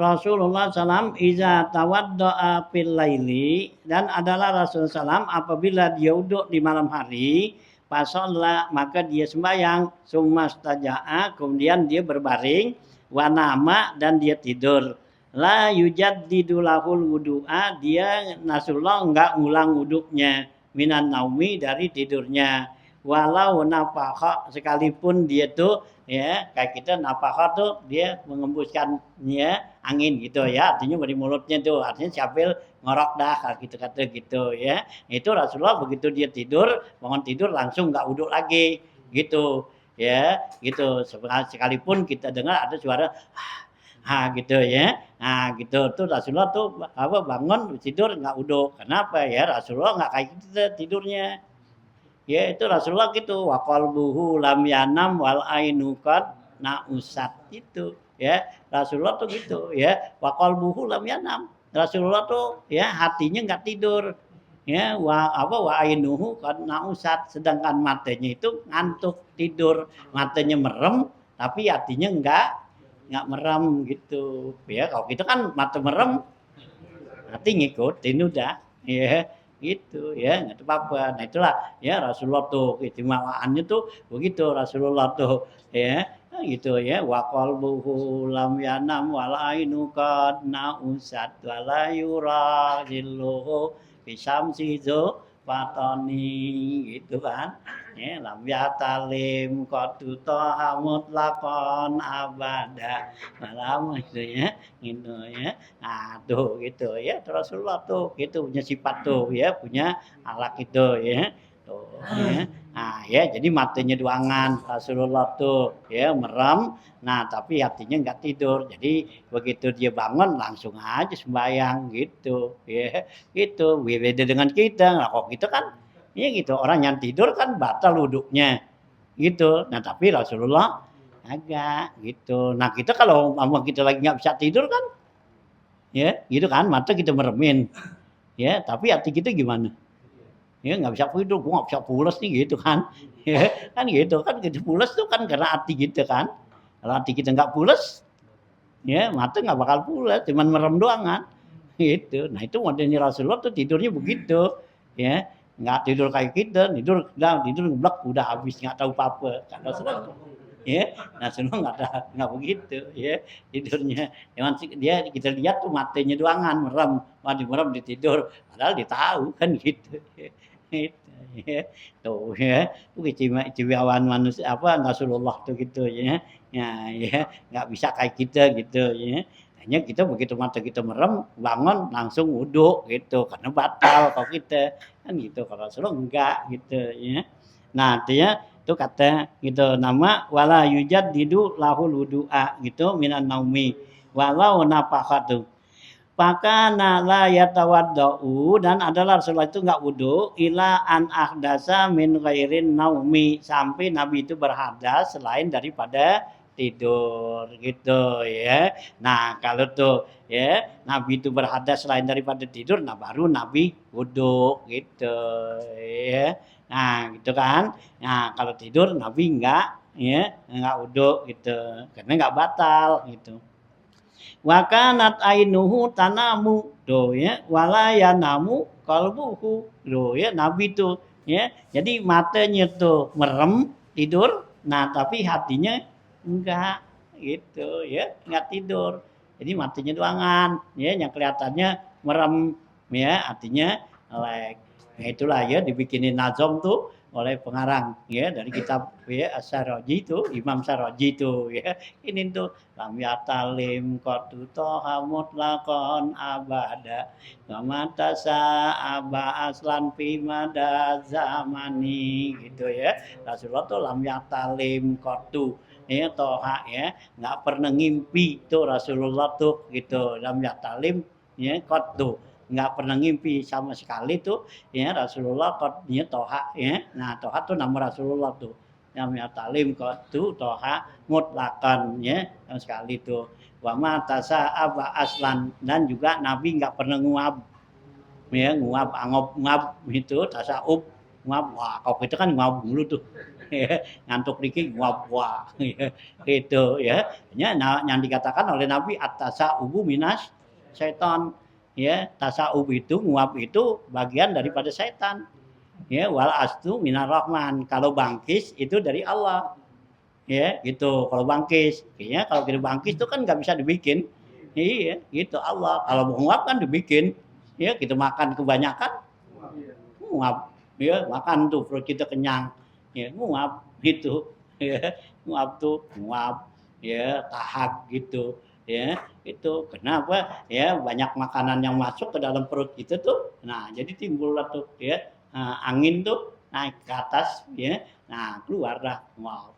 Rasulullah SAW iza tawaddo'a fil laili dan adalah Rasulullah SAW apabila dia duduk di malam hari fasolla maka dia sembahyang summa staja'a kemudian dia berbaring wanama dan dia tidur la yujaddidu lahul wudu'a dia Rasulullah enggak ngulang wuduknya minan naumi dari tidurnya walau nafakha sekalipun dia tuh ya kayak kita nafakha tuh dia mengembuskan ya angin gitu ya artinya dari mulutnya tuh artinya sambil ngorok dah gitu kata gitu ya itu Rasulullah begitu dia tidur bangun tidur langsung nggak wudhu lagi gitu ya gitu sekalipun kita dengar ada suara gitu ya nah gitu tuh Rasulullah tuh apa bangun tidur nggak wudhu kenapa ya Rasulullah nggak kayak kita tidurnya ya itu Rasulullah gitu wa qalbuhu lam yanam wal ainu qad nausat itu ya Rasulullah tuh gitu ya wa qalbuhu lam yanam Rasulullah tuh ya hatinya enggak tidur ya wa ainuhu qad nausat sedangkan matanya itu ngantuk tidur matanya merem tapi hatinya enggak merem gitu ya kalau kita kan mata merem hati ngikutin udah ya gitu ya, nggak ada apa-apa. Nah itulah ya Rasulullah tuh keistimewaannya tuh begitu Rasulullah tuh ya. Gitu ya, wa qalbuhu lam yanam wal ainu qad nausat wa la yura zilluhu bisamsi fatoni gitu kan. Ya, lam yatalim qadu toha mutlaqan abada. Malam gitu ya, gitu ya. Nah, tuh gitu ya, Rasulullah tuh gitu punya sifat tuh ya, punya akhlak itu ya. Tuh ya. Nah, ya jadi matanya duangan Rasulullah tuh ya merem. Nah, tapi hatinya nggak tidur. Jadi begitu dia bangun langsung aja sembahyang gitu ya. Gitu. Beda dengan kita. Nah, kok kita kan ya gitu. Orang yang tidur kan batal wuduknya gitu. Nah, tapi Rasulullah agak gitu. Nah, kita kalau kita lagi nggak bisa tidur kan ya gitu kan mata kita meremin ya tapi hati kita gimana ya nggak bisa tidur gua nggak bisa pulas nih gitu kan ya kan gitu kan kita pulas tuh kan karena hati kita kan kalau hati kita nggak pulas ya mata nggak bakal pulas cuman merem doang kan gitu nah itu modelnya Rasulullah tuh tidurnya begitu ya nggak tidur kayak kita tidur ngeblak udah habis nggak tahu apa-apa kan Rasulullah ya nah semua nggak begitu ya tidurnya emang dia kita lihat tuh matanya doangan merem mati merem dia tidur padahal dia tahu kan gitu ya tuh ya itu keistimewaan manusia apa Rasulullah tuh gitu ya ya nggak bisa kayak kita gitu ya hanya kita begitu mata kita merem bangun langsung wudhu gitu karena batal kalau kita kan gitu kalau Rasulullah enggak gitu ya nah dia itu kata gitu nama wala yujaddidu lahul wudu'a gitu minan naumi walau nafakhatu pakana la yatawaddau dan adalah Rasulullah itu enggak wudu ila an ahdasa min ghairin naumi sampai Nabi itu berhadas selain daripada tidur gitu ya. Nah, kalau tuh ya Nabi itu berhadas selain daripada tidur nah baru Nabi wudu gitu ya. Nah, gitu kan. Nah, kalau tidur Nabi enggak wudu gitu. Karena enggak batal gitu. Wa kanat ainuhu tanamu tuh ya wala yanamu qalbuhu tuh ya Nabi tuh ya. Jadi matanya tuh merem tidur nah tapi hatinya enggak gitu ya, enggak tidur. Jadi matanya doangan ya yang kelihatannya merem ya, artinya melek. Ya itulah ya dibikinin nazom tuh oleh pengarang ya dari kitab ya As-Saraji itu Imam Saraji itu ya. Ini tuh lam yatalim qatu toha mutlaqan abada wa matasa aba aslan fi mada zamani gitu ya. Rasulullah tuh lam yatalim qatu ya toha ya nggak pernah ngimpi tuh Rasulullah tuh gitu lam yatalim ya qatu nggak pernah ngimpi sama sekali tuh ya Rasulullah kodnya toha ya nah toha tuh nama Rasulullah tuh namanya talim kodu toha mutlakan ya sama sekali tuh wama tasa aba aslan dan juga Nabi nggak pernah nguap ya nguap angop nguap itu tasaub nguap wah kalau kita kan nguap dulu tuh ya, ngantuk dikit nguap wah ya, itu ya yang dikatakan oleh Nabi atasa ubu minas setan ya tasawuf itu nguap itu bagian daripada setan ya wal astu minar rahman kalau bangkis itu dari Allah ya gitu kalau bangkis kayaknya kalau kita bangkis itu kan nggak bisa dibikin iya gitu Allah kalau mau nguap kan dibikin ya kita makan kebanyakan nguap ya makan tuh perut kita kenyang ya nguap gitu ya nguap tuh nguap ya tahap gitu ya itu kenapa ya banyak makanan yang masuk ke dalam perut kita tuh nah jadi timbullah tuh ya angin tuh naik ke atas ya nah keluarlah wow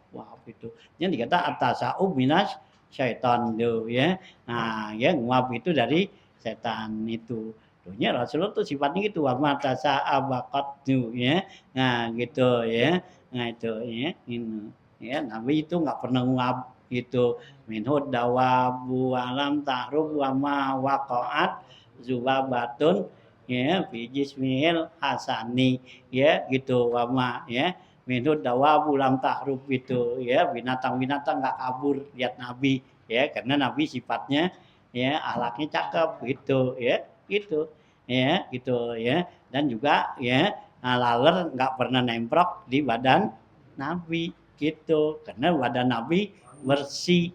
itu yang dikata atasau minas syaitan tuh ya nah ya nguap itu dari setan itu tuhnya Rasulullah tuh sifatnya gitu wa matasa abakat tuh ya nah gitu ya nah itu ya ini ya Nabi itu nggak pernah nguap gitu minhud dawabu alam tahrub wa ma waqa'at zubabatun ya fi jismil hasani ya gitu wa ma ya minhud dawabu lam tahrub itu ya binatang-binatang enggak kabur lihat Nabi ya karena Nabi sifatnya ya akhlaknya cakep gitu ya gitu ya gitu ya. Dan juga ya laler nggak pernah nemprok di badan Nabi gitu, karena badan Nabi bersih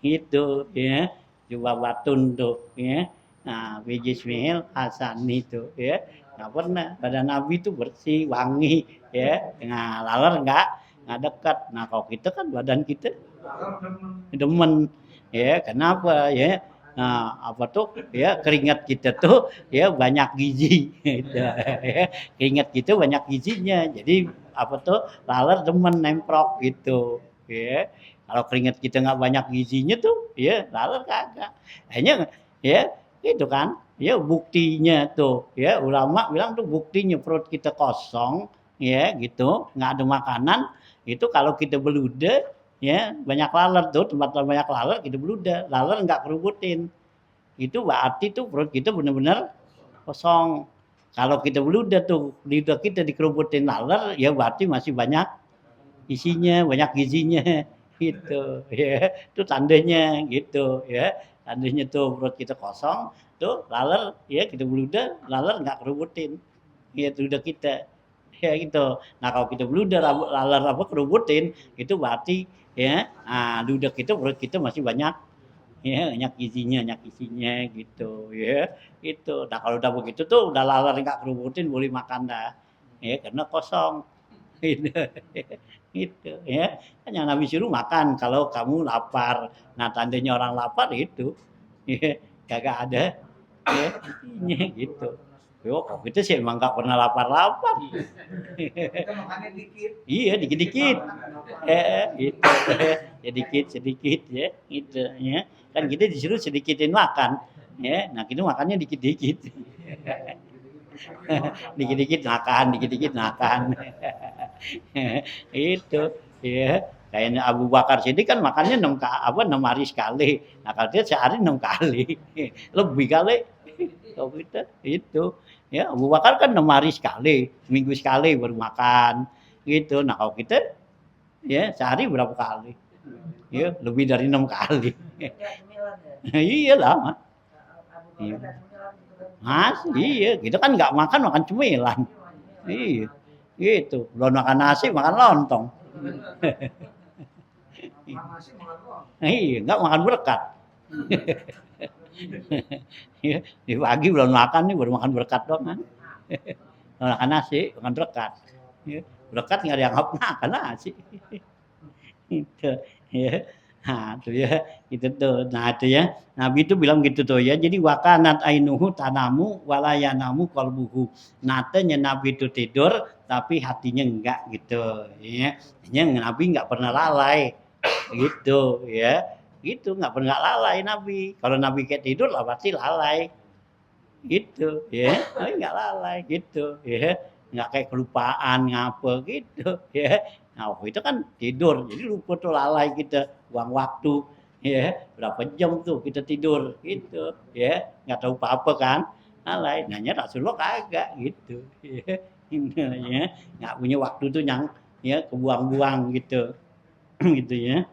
gitu ya. Coba batun tuh ya. Nah, Bijismil Hasan itu ya. Nggak pernah badan Nabi itu bersih, wangi ya. Nah, laler nggak dekat. Nah, kalau kita kan badan kita demen ya, kenapa ya? Nah, apa tuh ya, keringat kita tuh ya banyak gizi gitu ya. Keringat kita banyak gizinya. Jadi apa tuh laler demen nemprok gitu ya. Kalau keringat kita nggak banyak gizinya tuh ya laler kagak. Hanya ya itu kan ya buktinya tuh ya, ulama bilang tuh buktinya perut kita kosong ya gitu, nggak ada makanan, itu kalau kita beluda ya banyak laler tuh, tempat banyak laler kita beluda, laler nggak kerubutin, itu berarti tuh perut kita benar-benar kosong. Kalau kita beluda tuh lidah kita dikerubutin laler ya berarti masih banyak isinya, banyak gizinya gitu ya. Itu tandanya gitu ya. Tandanya tuh perut kita kosong, tuh laler ya kita beluda, laler nggak kerubutin. Ya ludah kita. Ya gitu. Nah, kalau kita beluda laler apa kerubutin, itu berarti ya ludah kita, perut kita masih banyak ya, banyak isinya gitu ya. Itu. Nah, kalau udah begitu tuh udah laler nggak kerubutin boleh makan dah. Ya, karena kosong. Gitu. Gitu ya. Kan yang Nabi suruh makan kalau kamu lapar. Nah, tandanya orang lapar itu ya, kagak ada ya intinya gitu. Yo, kok kita sih emang nggak pernah lapar-lapar. Kita makannya dikit. Iya, dikit-dikit. Itu ya dikit sedikit ya, gitu ya. Kan kita disuruh sedikitin makan, ya. Nah, kita makannya dikit-dikit. Dikit-dikit makan, dikit-dikit makan. Itu ya. Kayaknya Abu Bakar Siddiq kan makannya 6 hari sekali. Nah, kalau dia sehari 6 kali. Lebih kali. Kalau kita itu ya Abu Bakar kan 6 hari sekali, seminggu sekali baru makan gitu. Nah, kalau kita ya sehari berapa kali? Ya lebih dari 6 kali. Iya lama. Iya. Mas, iya, kita kan nggak makan cemilan. Iya, gitu. Belum makan nasi, makan lontong. Iya, nggak makan berkat. Iya, di pagi belum makan nih, baru makan berkat doang kan. Makan nasi, makan berkat. Ya, berkat nggak dianggap makan nasi. Itu ya. Nah, itu ya, itu tuh. Nah, itu ya. Nabi itu bilang gitu tuh ya. Jadi wakanat ainuhu tanamu walayanamu qalbuhu. Natanya Nabi itu tidur tapi hatinya enggak gitu ya. Hanya Nabi enggak pernah lalai gitu ya. Gitu enggak pernah lalai Nabi. Kalau Nabi kayak tidur lah pasti lalai. Gitu ya. Tapi enggak lalai gitu ya. Enggak kayak kelupaan ngapa gitu ya. Nah, waktu itu kan tidur, jadi lupa tuh lalai kita, buang waktu, ya berapa jam tuh kita tidur, gitu, ya nggak tahu apa-apa kan, lalai. Nanya Rasulullah kagak, gitu, ya, ya nggak punya waktu tuh yang ya kebuang-buang gitu, gitu ya.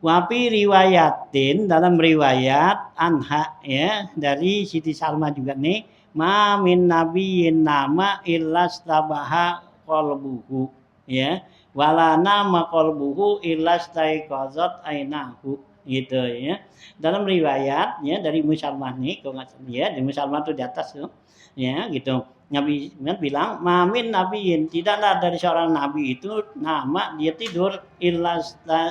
Wapi riwayatin dalam riwayat anha ya dari Siti Salma juga nih, ma min nabiyyin nama illas tabaha qalbuhu ya wala nama qalbuhu illas taiqazat ainahu gitu ya. Dalam riwayat ya dari Musalmah nih kalau nggak ya di Musalmah tuh di atas tuh ya gitu. Nabi bilang mamin nabiin tidaklah dari seorang nabi itu nama dia tidur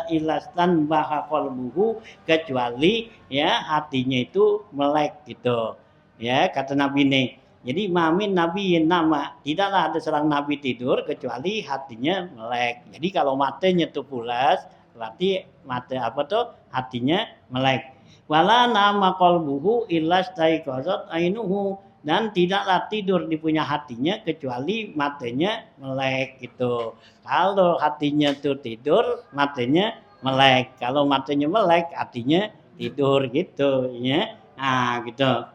ilastan baha qalbuhu kecuali ya hatinya itu melek gitu ya kata nabi nih. Jadi mamin nabiin nama tidaklah ada seorang nabi tidur kecuali hatinya melek. Jadi kalau matanya tuh pulas berarti mata apa tuh hatinya melek. Wala nama qalbuhu illas taiqazat ainuhu dan tidaklah tidur di punya hatinya kecuali matanya melek gitu. Kalau hatinya tuh tidur, matanya melek. Kalau matanya melek, hatinya tidur gitu ya. Nah, gitu.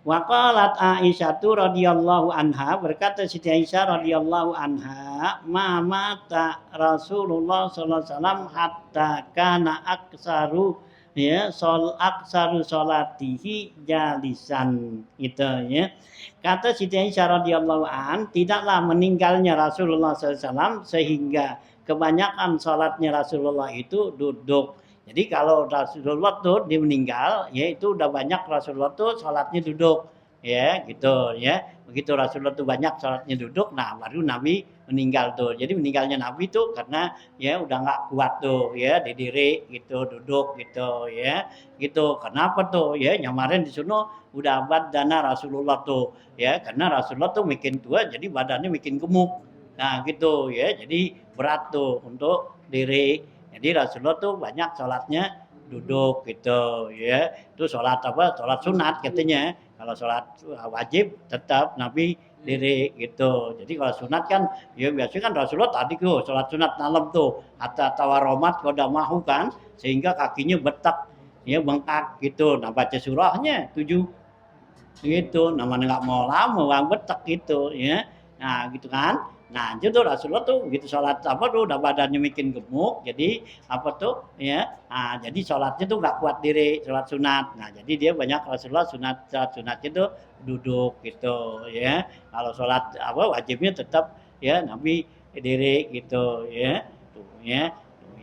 Waqalat Aisyatu radhiyallahu anha berkata Siti Aisyah radhiyallahu anha ma mata Rasulullah sallallahu alaihi wasallam hatta kana aksaru ya aksaru salatihi jalisan gitu ya. Kata Siti Aisyah radhiyallahu an, tidaklah meninggalnya Rasulullah SAW sehingga kebanyakan sholatnya Rasulullah itu duduk. Jadi kalau Rasulullah tuh dia meninggal, ya itu udah banyak Rasulullah tuh sholatnya duduk, ya gitu ya. Begitu Rasulullah tuh banyak sholatnya duduk, nah baru Nabi meninggal tuh. Jadi meninggalnya Nabi tuh karena ya udah nggak kuat tuh, ya didiri gitu, duduk gitu, ya gitu. Kenapa tuh? Ya nyamarin di sono udah abad dana Rasulullah tuh, ya karena Rasulullah tuh makin tua, jadi badannya makin gemuk. Nah gitu ya, jadi berat tuh untuk diri. Jadi Rasulullah tuh banyak sholatnya duduk gitu ya. Itu sholat apa? Sholat sunat katanya. Kalau sholat wajib tetap Nabi diri gitu. Jadi kalau sunat kan ya biasanya kan Rasulullah tadi tuh sholat sunat malam tuh hatta tawaromat kodamahu kan sehingga kakinya betak ya bengkak gitu. Nah baca surahnya 7 gitu. Namanya nggak mau lama bang betak gitu ya. Nah gitu kan. Nah itu tuh Rasulullah tuh begitu sholat apa tuh udah badannya makin gemuk jadi apa tuh ya nah, jadi sholatnya tuh nggak kuat diri sholat sunat nah jadi dia banyak Rasulullah sholat sunatnya tuh duduk gitu ya kalau sholat apa wajibnya tetap ya Nabi diri gitu ya tuh ya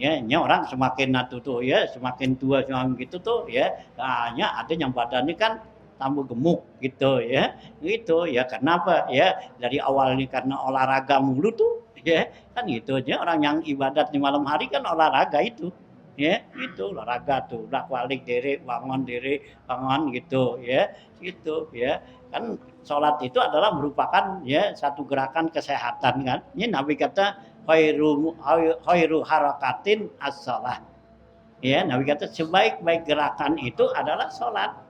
ya ini orang semakin tuh ya semakin tua semakin gitu tuh ya hanya ada yang badannya kan tambah gemuk gitu ya gitu ya karena apa ya dari awal ini karena olahraga mulu tuh ya kan gitu aja orang yang ibadat di malam hari kan olahraga itu ya itu olahraga tuh udah balik diri bangun gitu ya gitu ya kan sholat itu adalah merupakan ya satu gerakan kesehatan kan ini Nabi kata khairu harakatin as-shalah ya Nabi kata sebaik-baik gerakan itu adalah sholat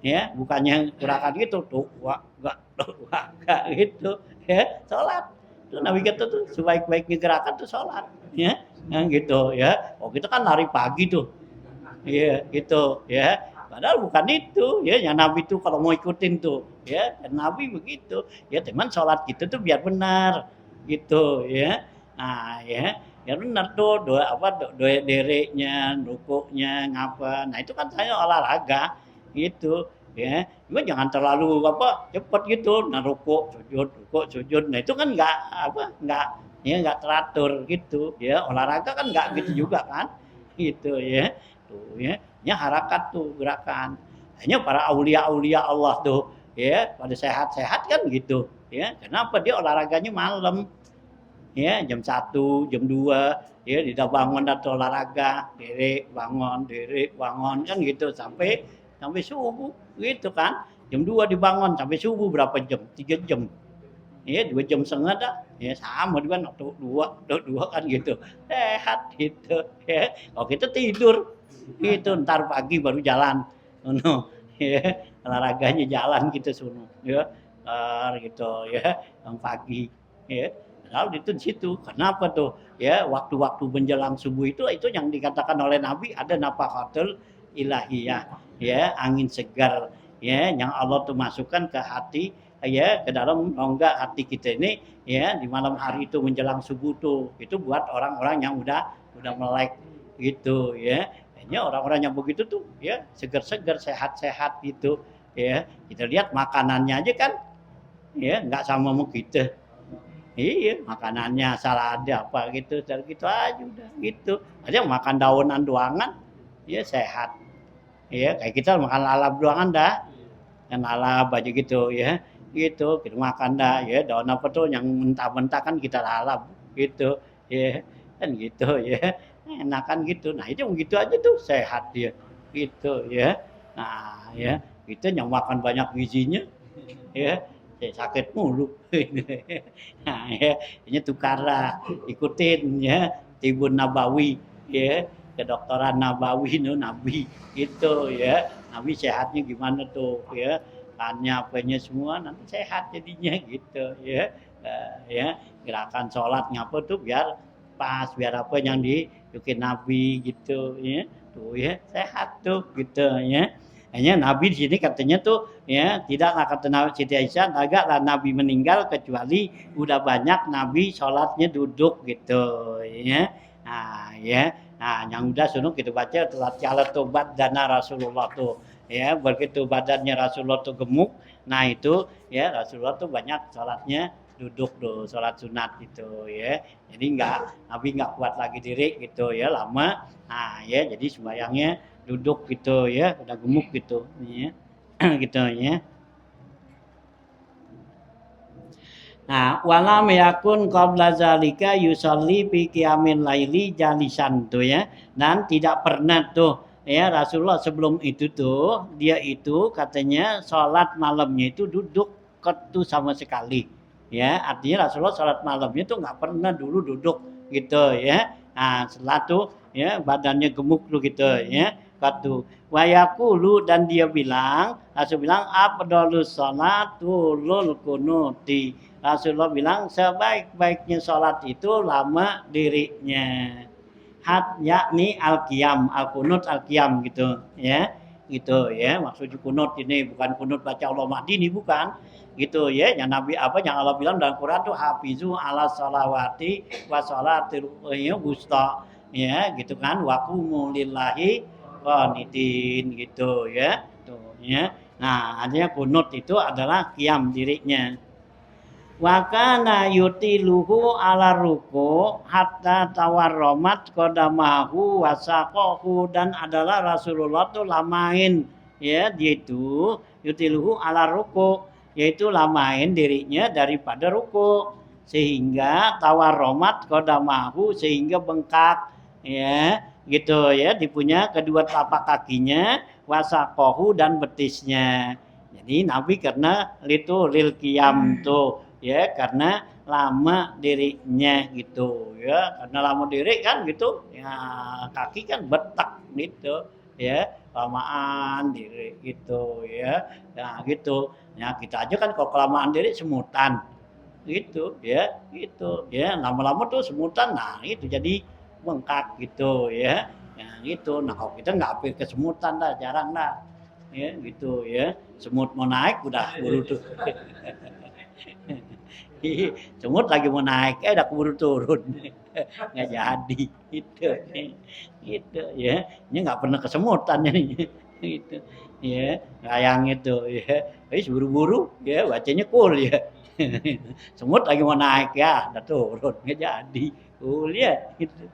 ya bukannya gerakan gitu tuh gak gitu ya sholat itu Nabi kata tuh sebaik-baiknya gerakan tuh sholat ya yang gitu ya oh kita kan lari pagi tuh ya gitu ya padahal bukan itu ya yang Nabi tuh kalau mau ikutin tuh ya Nabi begitu ya teman sholat gitu tuh biar benar gitu ya nah ya benar tuh doa apa doa dereknya rukuknya ngapa nah itu kan saya olahraga gitu ya cuma jangan terlalu apa cepat gitu nah rukuk sujud nah itu kan nggak apa nggak ya nggak teratur gitu ya olahraga kan nggak gitu juga kan gitu ya tuh ya harakat tuh gerakan hanya para aulia Allah tuh ya pada sehat-sehat kan gitu ya kenapa dia olahraganya malam ya jam 1 jam 2 ya tidak bangun atau olahraga diri bangun kan gitu sampai subuh gitu kan jam 2 dibangun sampai subuh berapa jam 3 jam ya 2 jam setengah dah ya sama juga dua kan gitu sehat gitu ya kalau kita tidur itu ntar pagi baru jalan no ya olahraganya jalan gitu sono ya gitu ya yang pagi ya lalu itu di situ kenapa tuh ya waktu-waktu menjelang subuh itu yang dikatakan oleh Nabi ada nafaqatul ilahiyah ya angin segar ya yang Allah tuh masukkan ke hati ya ke dalam rongga hati kita ini ya di malam hari itu menjelang subuh tuh itu buat orang-orang yang udah melek gitu ya hanya orang-orang yang begitu tuh ya segar-segar sehat-sehat gitu ya kita lihat makanannya aja kan ya nggak sama sama kita iya makanannya salah ada apa gitu aja udah gitu aja makan daunan doangan ya sehat ya kayak kita makan lalap doangan dah kan lalap aja gitu ya gitu kita makan dah ya daun apa tuh yang mentah-mentah kan kita lalap gitu ya kan gitu ya enakan gitu nah itu begitu aja tuh sehat dia gitu ya nah ya kita yang makan banyak gizinya ya sakit mulu nah ya ini tukarlah ikutin ya Tibun Nabawi ya kedokteran Nabawi no Nabi itu ya Nabi sehatnya gimana tuh ya kannya apanya semua nanti sehat jadinya gitu ya ya gerakan sholat ngapa tuh biar pas biar apa yang dibikin Nabi gitu ya tuh ya sehat tuh gitu ya hanya Nabi di sini katanya tuh ya tidaklah kata Siti Aisyah agaklah Nabi meninggal kecuali udah banyak Nabi sholatnya duduk gitu ya nah ya nah yang udah sunuh kita baca telah jalan tobat dana Rasulullah tuh ya begitu badannya Rasulullah tuh gemuk, nah itu ya Rasulullah tuh banyak sholatnya duduk tuh, sholat sunat gitu ya. Jadi Nabi nggak kuat lagi diri gitu ya, lama. Nah ya jadi sembayangnya duduk gitu ya, udah gemuk gitu ya. Gitu ya. Nah, walam yakun qabla zalika yusalli fi qiyamil laili jalisan tuh ya. Dan tidak pernah tuh ya Rasulullah sebelum itu tuh dia itu katanya sholat malamnya itu duduk ketu sama sekali. Ya, artinya Rasulullah sholat malamnya tuh nggak pernah dulu duduk gitu ya. Nah, setelah tuh ya badannya gemuk tuh gitu ya. Katu wayakulu dan dia bilang, Rasul bilang afdhalus sholatul kunuti. Rasulullah bilang sebaik-baiknya sholat itu lama dirinya. Yakni al-qiyam, al-kunut al-qiyam gitu ya. Gitu ya. Maksudnya kunut ini bukan kunut baca Allah Mahdi ini bukan. Gitu ya. Yang Nabi yang Allah bilang dalam Quran tuh hafizu ala sholawati wa sholatil wusta. Ya, gitu kan wa qumu lillahi qanitin gitu ya. Tuh ya. Nah, artinya kunut itu adalah qiyam dirinya. Wa kana yutiluhu ala ruku hatta tawarromat kodamahu wasaqahu dan adalah Rasulullah tuh lamain ya dia itu yutiluhu ala ruku yaitu lamain dirinya daripada ruku sehingga tawarromat kodamahu sehingga bengkak ya gitu ya dipunya kedua telapak kakinya wasaqahu dan betisnya. Jadi Nabi karena itu lil qiyam tuh ya karena lama dirinya gitu ya karena lama diri kan gitu ya kaki kan betak gitu ya kelamaan diri gitu ya nah gitu ya kita aja kan kalau kelamaan diri semutan gitu ya lama-lama tuh semutan nah itu jadi bengkak gitu ya gitu nah kalau kita nggak hampir kesemutan dah jarang dah ya gitu ya semut mau naik udah buru tuh semut lagi mau naik udah keburu turun nggak jadi gitu ya ini nggak pernah kesemutan ini gitu ya sayang itu ya buru-buru ya bacanya cool ya semut lagi mau naik ya udah turun nggak jadi cool ya gitu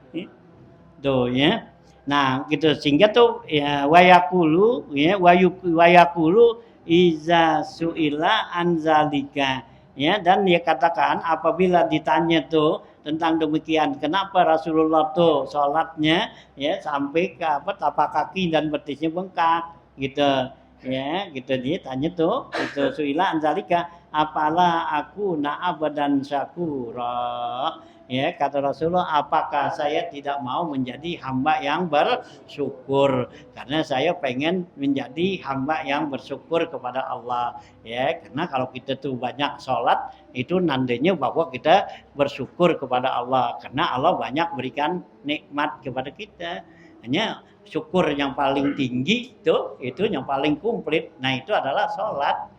tuh ya nah gitu sehingga tuh ya wayakulu ya wayakulu iza suila anzalika ya dan dia katakan apabila ditanya tuh tentang demikian kenapa Rasulullah tuh sholatnya ya sampai ke tapak kaki dan betisnya bengkak gitu ya gitu dia tanya tuh itu suila anzalika apalah aku na'abadan syakura ya kata Rasulullah apakah saya tidak mau menjadi hamba yang bersyukur karena saya pengen menjadi hamba yang bersyukur kepada Allah ya karena kalau kita tuh banyak sholat itu nandanya bahwa kita bersyukur kepada Allah karena Allah banyak berikan nikmat kepada kita hanya syukur yang paling tinggi itu yang paling komplit nah itu adalah sholat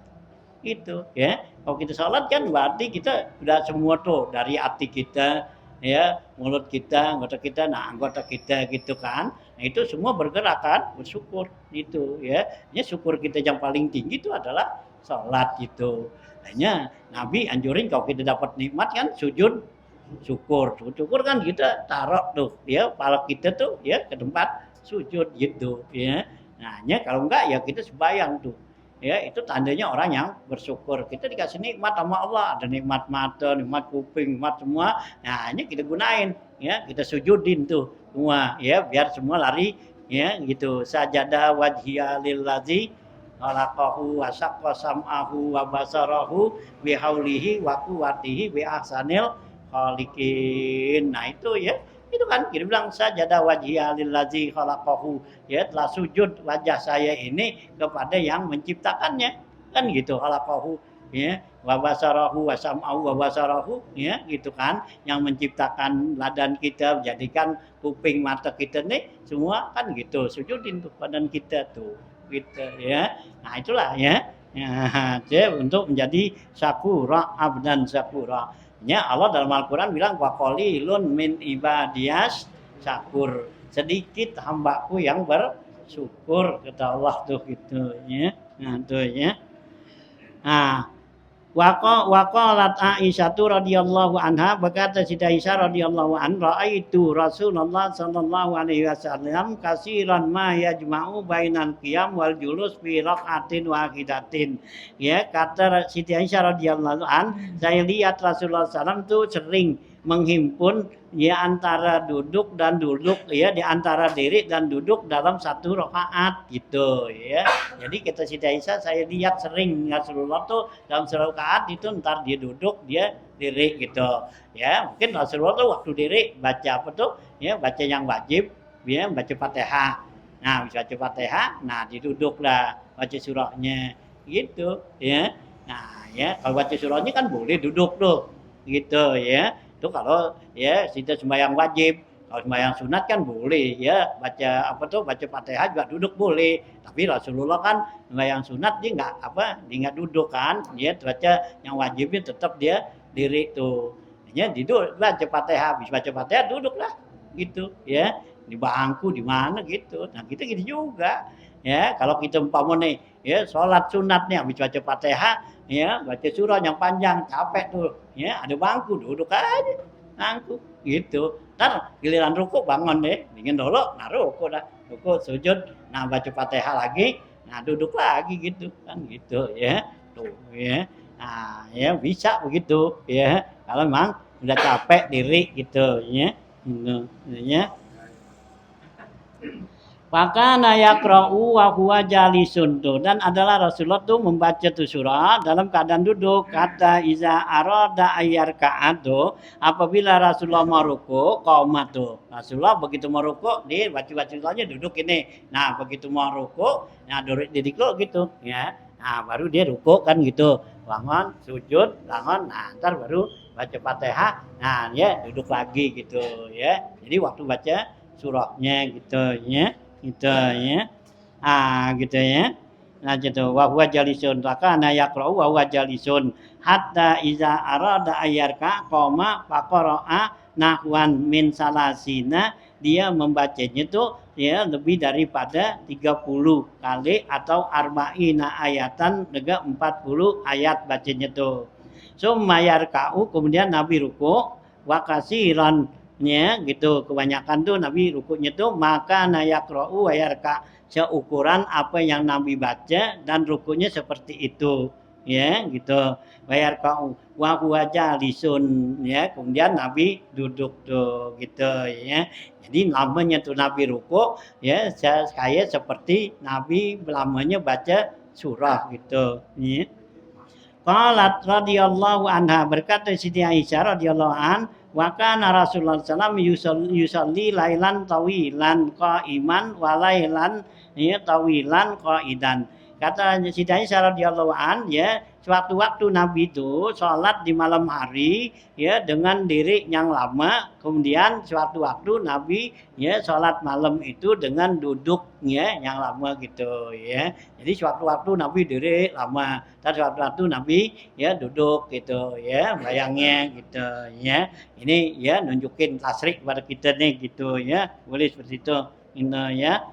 itu ya kalau kita sholat kan berarti kita udah semua tuh dari hati kita ya mulut kita anggota kita gitu kan nah itu semua bergerak kan bersyukur itu ya syukur kita yang paling tinggi itu adalah sholat gitu hanya Nabi anjurin kalau kita dapat nikmat kan sujud syukur kan kita taruh tuh ya kepala kita tuh ya ke tempat sujud gitu ya nah kalau enggak ya kita sembahyang tuh ya itu tandanya orang yang bersyukur kita dikasih nikmat sama Allah ada nikmat mata nikmat kuping nikmat semua nah ini kita gunain ya kita sujudin tuh semua ya biar semua lari ya gitu sajadah wajhiya lillazi khalaqahu wa saqqa sam'ahu wa basarahu bihaulihi wa quwwatihi bi ahsanil khaliqin nah itu ya itu kan kita bilang sajadah wajhiya lillazi khalaqahu ya telah sujud wajah saya ini kepada yang menciptakannya kan gitu khalaqahu ya wa basarahu wa sam'ahu wa basarahu ya gitu kan yang menciptakan badan kita menjadikan kuping mata kita nih semua kan gitu sujudin tuh badan kita tuh gitu ya nah itulah ya untuk menjadi syakura abdan syakura ya Allah dalam Al-Quran bilang wa qalilun min ibadiyas syakur sedikit hambaku yang syukur kata Allah tuh gitu ya. Nah tuh ya. Nah, waqalat Aisyah radhiyallahu anha, berkata Siti Aisyah radhiyallahu anha, raaitu Rasulullah sallallahu alaihi wasallam kasiran ma yajma'u bainal qiyam wal julus fi raqatin wahidatin. Ya, kata Siti Aisyah radhiyallahu saya lihat Rasulullah SAW tuh sering menghimpun ya antara duduk dan duduk ya, di antara diri dan duduk dalam satu rakaat gitu ya. Jadi kita Siti Aisyah saya lihat sering Rasulullah tuh dalam satu rakaat itu ntar dia duduk dia diri gitu ya. Mungkin Rasulullah tuh waktu diri baca apa tuh ya, baca yang wajib ya, baca Fatihah. Nah bisa baca Fatihah, nah diduduk lah baca surahnya gitu ya. Nah ya kalau baca surahnya kan boleh duduk tuh gitu ya. Itu kalau ya kita sembahyang wajib. Kalau sembahyang sunat kan boleh ya, baca apa tuh baca Fatihah juga duduk boleh. Tapi Rasulullah kan sembahyang sunat dia nggak duduk kan, dia baca yang wajibnya tetap dia diri tuh. Ya duduk baca Fatihah, habis baca Fatihah duduk lah gitu ya, di bangku di mana gitu. Nah kita gitu juga ya, kalau kita umpama nih ya sholat sunatnya habis baca Fatihah ya, baca surah yang panjang capek tuh ya, ada bangku duduk aja bangku gitu. Ntar giliran ruku bangun deh, dingin dulu, nah ruku dah, ruku sujud, nah baca Fatihah lagi, nah duduk lagi gitu kan gitu ya, tuh ya. Nah ya bisa begitu ya, kalau memang udah capek diri gitu ya, gitu ya. Maka yakra'u wa huwa jalisun tuh, dan adalah Rasulullah tuh membaca tuh surah dalam keadaan duduk. Kata iza arada ayyar ka'atu, apabila Rasulullah mau ruku qoma tuh. Rasulullah begitu mau ruku dia baca surahnya duduk ini. Nah begitu mau ruku nah duduk gitu ya. Nah baru dia ruku kan gitu, bangun sujud bangun, nah ntar baru baca Fatihah, nah ya duduk lagi gitu ya. Jadi waktu baca surahnya gitu ya, gitu ya. Gitu ya. Nah gitu wa huwa jalisun, kana yaqra'u wa huwa jalisun hatta iza arada ayyarka qoma faqara'a nahwan min salasina, dia membacanya tuh ya lebih daripada 30 kali atau arba'ina ayatan, juga 40 ayat bacanya tuh. Summa yarka'u, kemudian Nabi ruku wa kasiran ya gitu, kebanyakan tuh Nabi rukunya tuh maka nayakra'u wa yarka, seukuran apa yang Nabi baca dan rukunya seperti itu ya gitu. Wa yarka'u wa huwa jalisun ya, kemudian Nabi duduk tuh gitu ya. Jadi lamanya tuh Nabi ruku ya kayak seperti Nabi lamanya baca surah gitu ya. Qalat radhiyallahu anha, berkata Siti Aisyah radhiyallahu an, wa kana Rasulullah sallallahu alaihi wasallam yusalli lailan tawilan qa'iman wa lailan ya tawilan qa'idan. Kata Siti Aisyah radhiyallahu an ya, sewaktu-waktu Nabi itu sholat di malam hari ya dengan diri yang lama, kemudian sewaktu-waktu Nabi ya sholat malam itu dengan duduk ya yang lama gitu ya. Jadi sewaktu-waktu Nabi diri lama, dan sewaktu-waktu Nabi ya duduk gitu ya, bayangnya gitu ya. Ini ya nunjukin tasrik kepada kita nih gitu ya, boleh seperti itu gitu ya.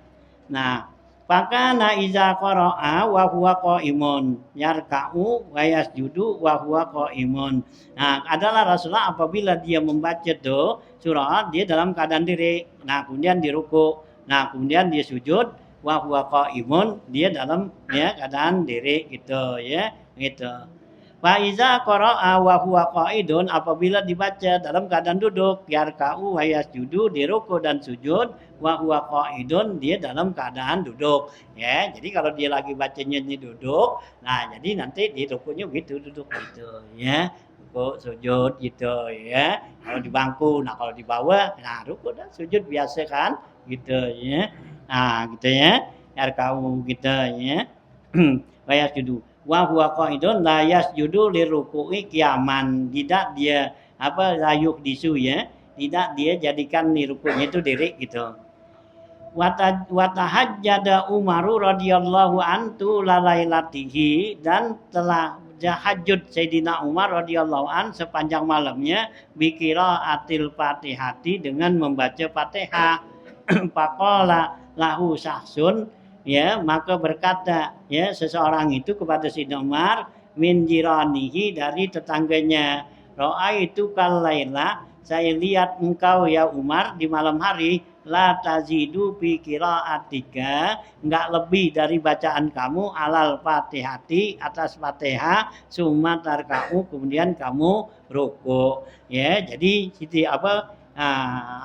Nah, fakana iza qara'a wa huwa qa'imun yarka'u wa yasjudu wa huwa qa'imun. Nah, adalah Rasulullah apabila dia membaca tuh surah dia dalam keadaan diri. Nah, kemudian di ruku. Nah, kemudian dia sujud wa huwa qa'imun, dia dalam ya keadaan diri gitu ya, gitu. Fa iza qara'a wa huwa qa'idun, apabila dibaca dalam keadaan duduk, yarka'u wa yasjudu, di ruku dan sujud, wa huwa qa'idun, dia dalam keadaan duduk ya. Jadi kalau dia lagi bacanya ini duduk, nah jadi nanti di rukunya gitu duduk gitu ya, ruku sujud gitu ya. Kalau di bangku, nah kalau di bawah nah ruku dan sujud biasa kan gitu ya. Nah gitu ya, yarka'u gitu ya. Wa yasjudu wa huwa qaidun la yasjudu liruku'i qiyaman, tidak dia layuk disu ya, tidak dia jadikan di rukunya itu diri gitu. Wa tahajjada Umaru radhiyallahu anhu lalailatihi, dan telah tahajud Sayyidina Umar radhiyallahu an sepanjang malamnya bikira atil fatihati, dengan membaca Fatihah. Faqala lahu sahsun, ya, maka berkata ya seseorang itu kepada Sayyidina Umar, min jiranihi, dari tetangganya, ra'aitu kalaila, saya lihat engkau ya Umar di malam hari, la tazidu fi qiraatika, enggak lebih dari bacaan kamu, alal fatihati, atas fatihah, summa tarka'u, kemudian kamu ruku. Ya, jadi Siti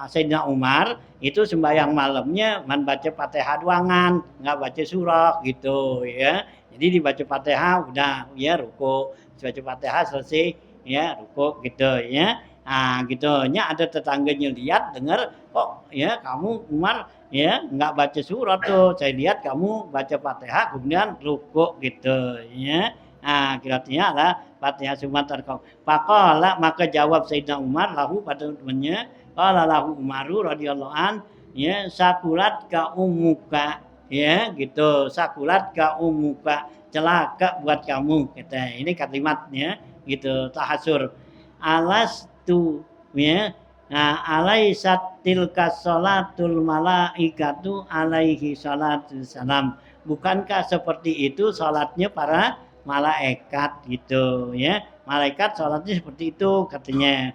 Sayyidina Umar itu sembahyang malamnya baca Fatihah doangan, nggak baca surah gitu ya. Jadi dibaca Fatihah udah ya ruku, baca Fatihah selesai ya ruku gitu ya. Nah, gitu nya ada tetangganya lihat dengar, kok ya kamu Umar ya nggak baca surat tuh. Saya lihat kamu baca Fatihah kemudian ruku gitu ya. Nah, kira-kira adalah Fatihah Sumatar kau. Pakola, maka jawab Sayyidina Umar lahu pada temannya, qala lahu Umaru radhiyallahu an, ya sakulat ka umuka, ya gitu, sakulat ka umuka, celaka buat kamu, kata ini kalimatnya gitu, tahasur. Alas tu, ya, nah alaisat tilka sholatul malaikatu alaihi salatu salam, bukankah seperti itu salatnya para malaikat gitu ya, malaikat salatnya seperti itu katanya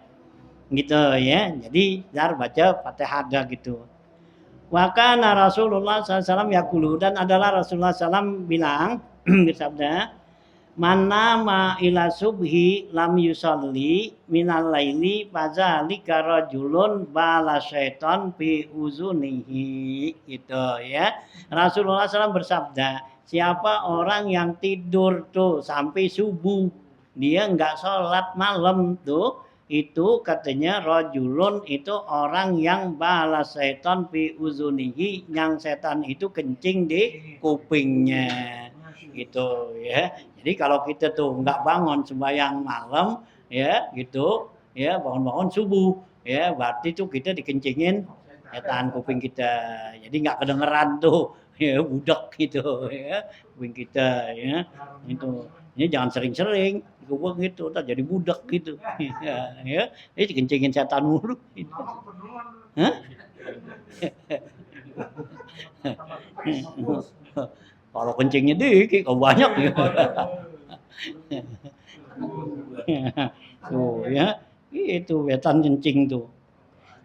gitu ya. Jadi Zar baca Fatihah gitu. Wa kana Rasulullah SAW yaqulu, dan adalah Rasulullah SAW bilang bersabda, mana ma ila subhi lam yusalli minal laili fazalika rajulun bala syaiton fi uzunihi, gitu ya. Rasulullah SAW bersabda, siapa orang yang tidur tuh sampai subuh, dia enggak sholat malam tuh, itu katanya rajulun, itu orang yang balas setan fi uzunihi, yang setan itu kencing di kupingnya gitu ya. Jadi kalau kita tuh nggak bangun sembahyang malam ya gitu ya, bangun-bangun subuh ya, berarti tuh kita dikencingin setan kuping kita, jadi nggak kedengeran tuh ya, budak gitu ya kuping kita ya. Itu ini jangan sering-sering gue gitu, tak jadi budak gitu. Ya, ini dikencingin setan mulu. Gitu. Hah? Kalau kencingnya dikit, kalau banyak ya. Tuh ya, itu setan kencing tuh.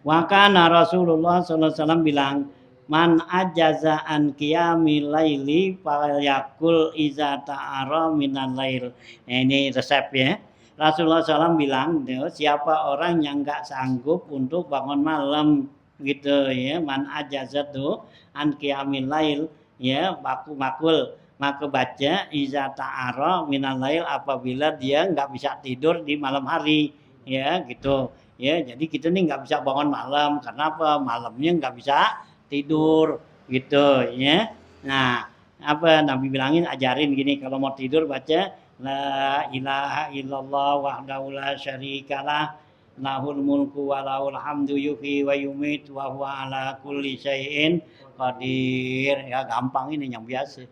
Wakana Rasulullah SAW bilang, man ajaza an qiyamil laili falyakul iza ta'ara minal lail. Nah, ini resepnya. Rasulullah SAW bilang, siapa orang yang enggak sanggup untuk bangun malam gitu ya, man ajaza tuh an qiyamil lail ya, makul maka baca iza ta'ara minal lail, apabila dia enggak bisa tidur di malam hari ya gitu. Ya, jadi kita nih nggak bisa bangun malam, karena apa? Malamnya nggak bisa tidur, gitu ya. Nah, apa Nabi bilangin, ajarin gini, kalau mau tidur baca la ilaha illallah wahdahu la syarikalah, lahul mulku wa lahul hamdu yuhyi wa yumiit wa huwa ala kulli syai'in qadir. Ya gampang ini yang biasa.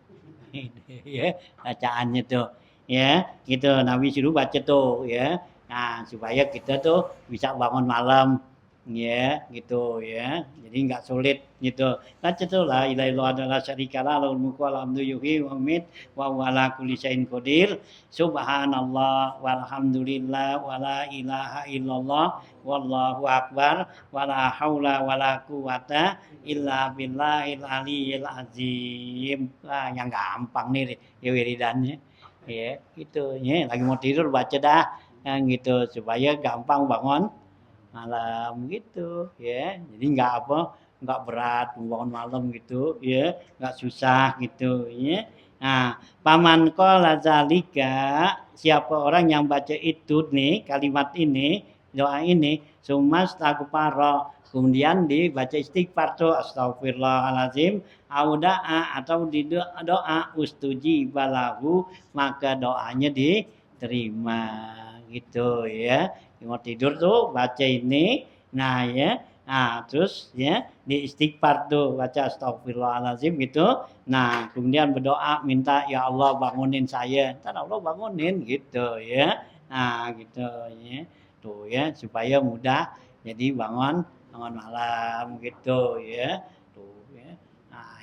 Ya, bacaannya tuh. Ya, gitu Nabi suruh baca tuh ya. Nah, supaya kita tuh bisa bangun malam ya, gitu ya. Jadi nggak sulit gitu. Baca tuh la ilaha illallah adalah syarikalah lahul mulku wa hamdu yuhyi wa yumiit wa huwa ala kulli syai'in qadir. Subhanallah walhamdulillah wa la ilaha illallah wallahu akbar wa la haula wa la quwata illa billahil aliyyil azim. Wah, yang gampang nih ya wiridannya. Ya, gitu ya. Lagi mau tidur baca dah. Yang gitu supaya gampang bangun malam gitu ya, jadi nggak berat bangun malam gitu ya, nggak susah gitu ya. Nah, paman qala zalika, siapa orang yang baca itu nih kalimat ini, doa ini, sumas takfara, kemudian dibaca istighfar tuh, astagfirullahalazim, au doa, atau di doa ustuji balahu, maka doanya diterima gitu ya. Mau tidur tuh baca ini, nah ya, nah terus ya di istighfar tuh baca astagfirullahalazim gitu. Nah kemudian berdoa minta ya Allah bangunin saya, ntar Allah bangunin gitu ya. Nah gitu ya, tuh ya supaya mudah jadi bangun malam gitu ya. Tuh ya. Nah,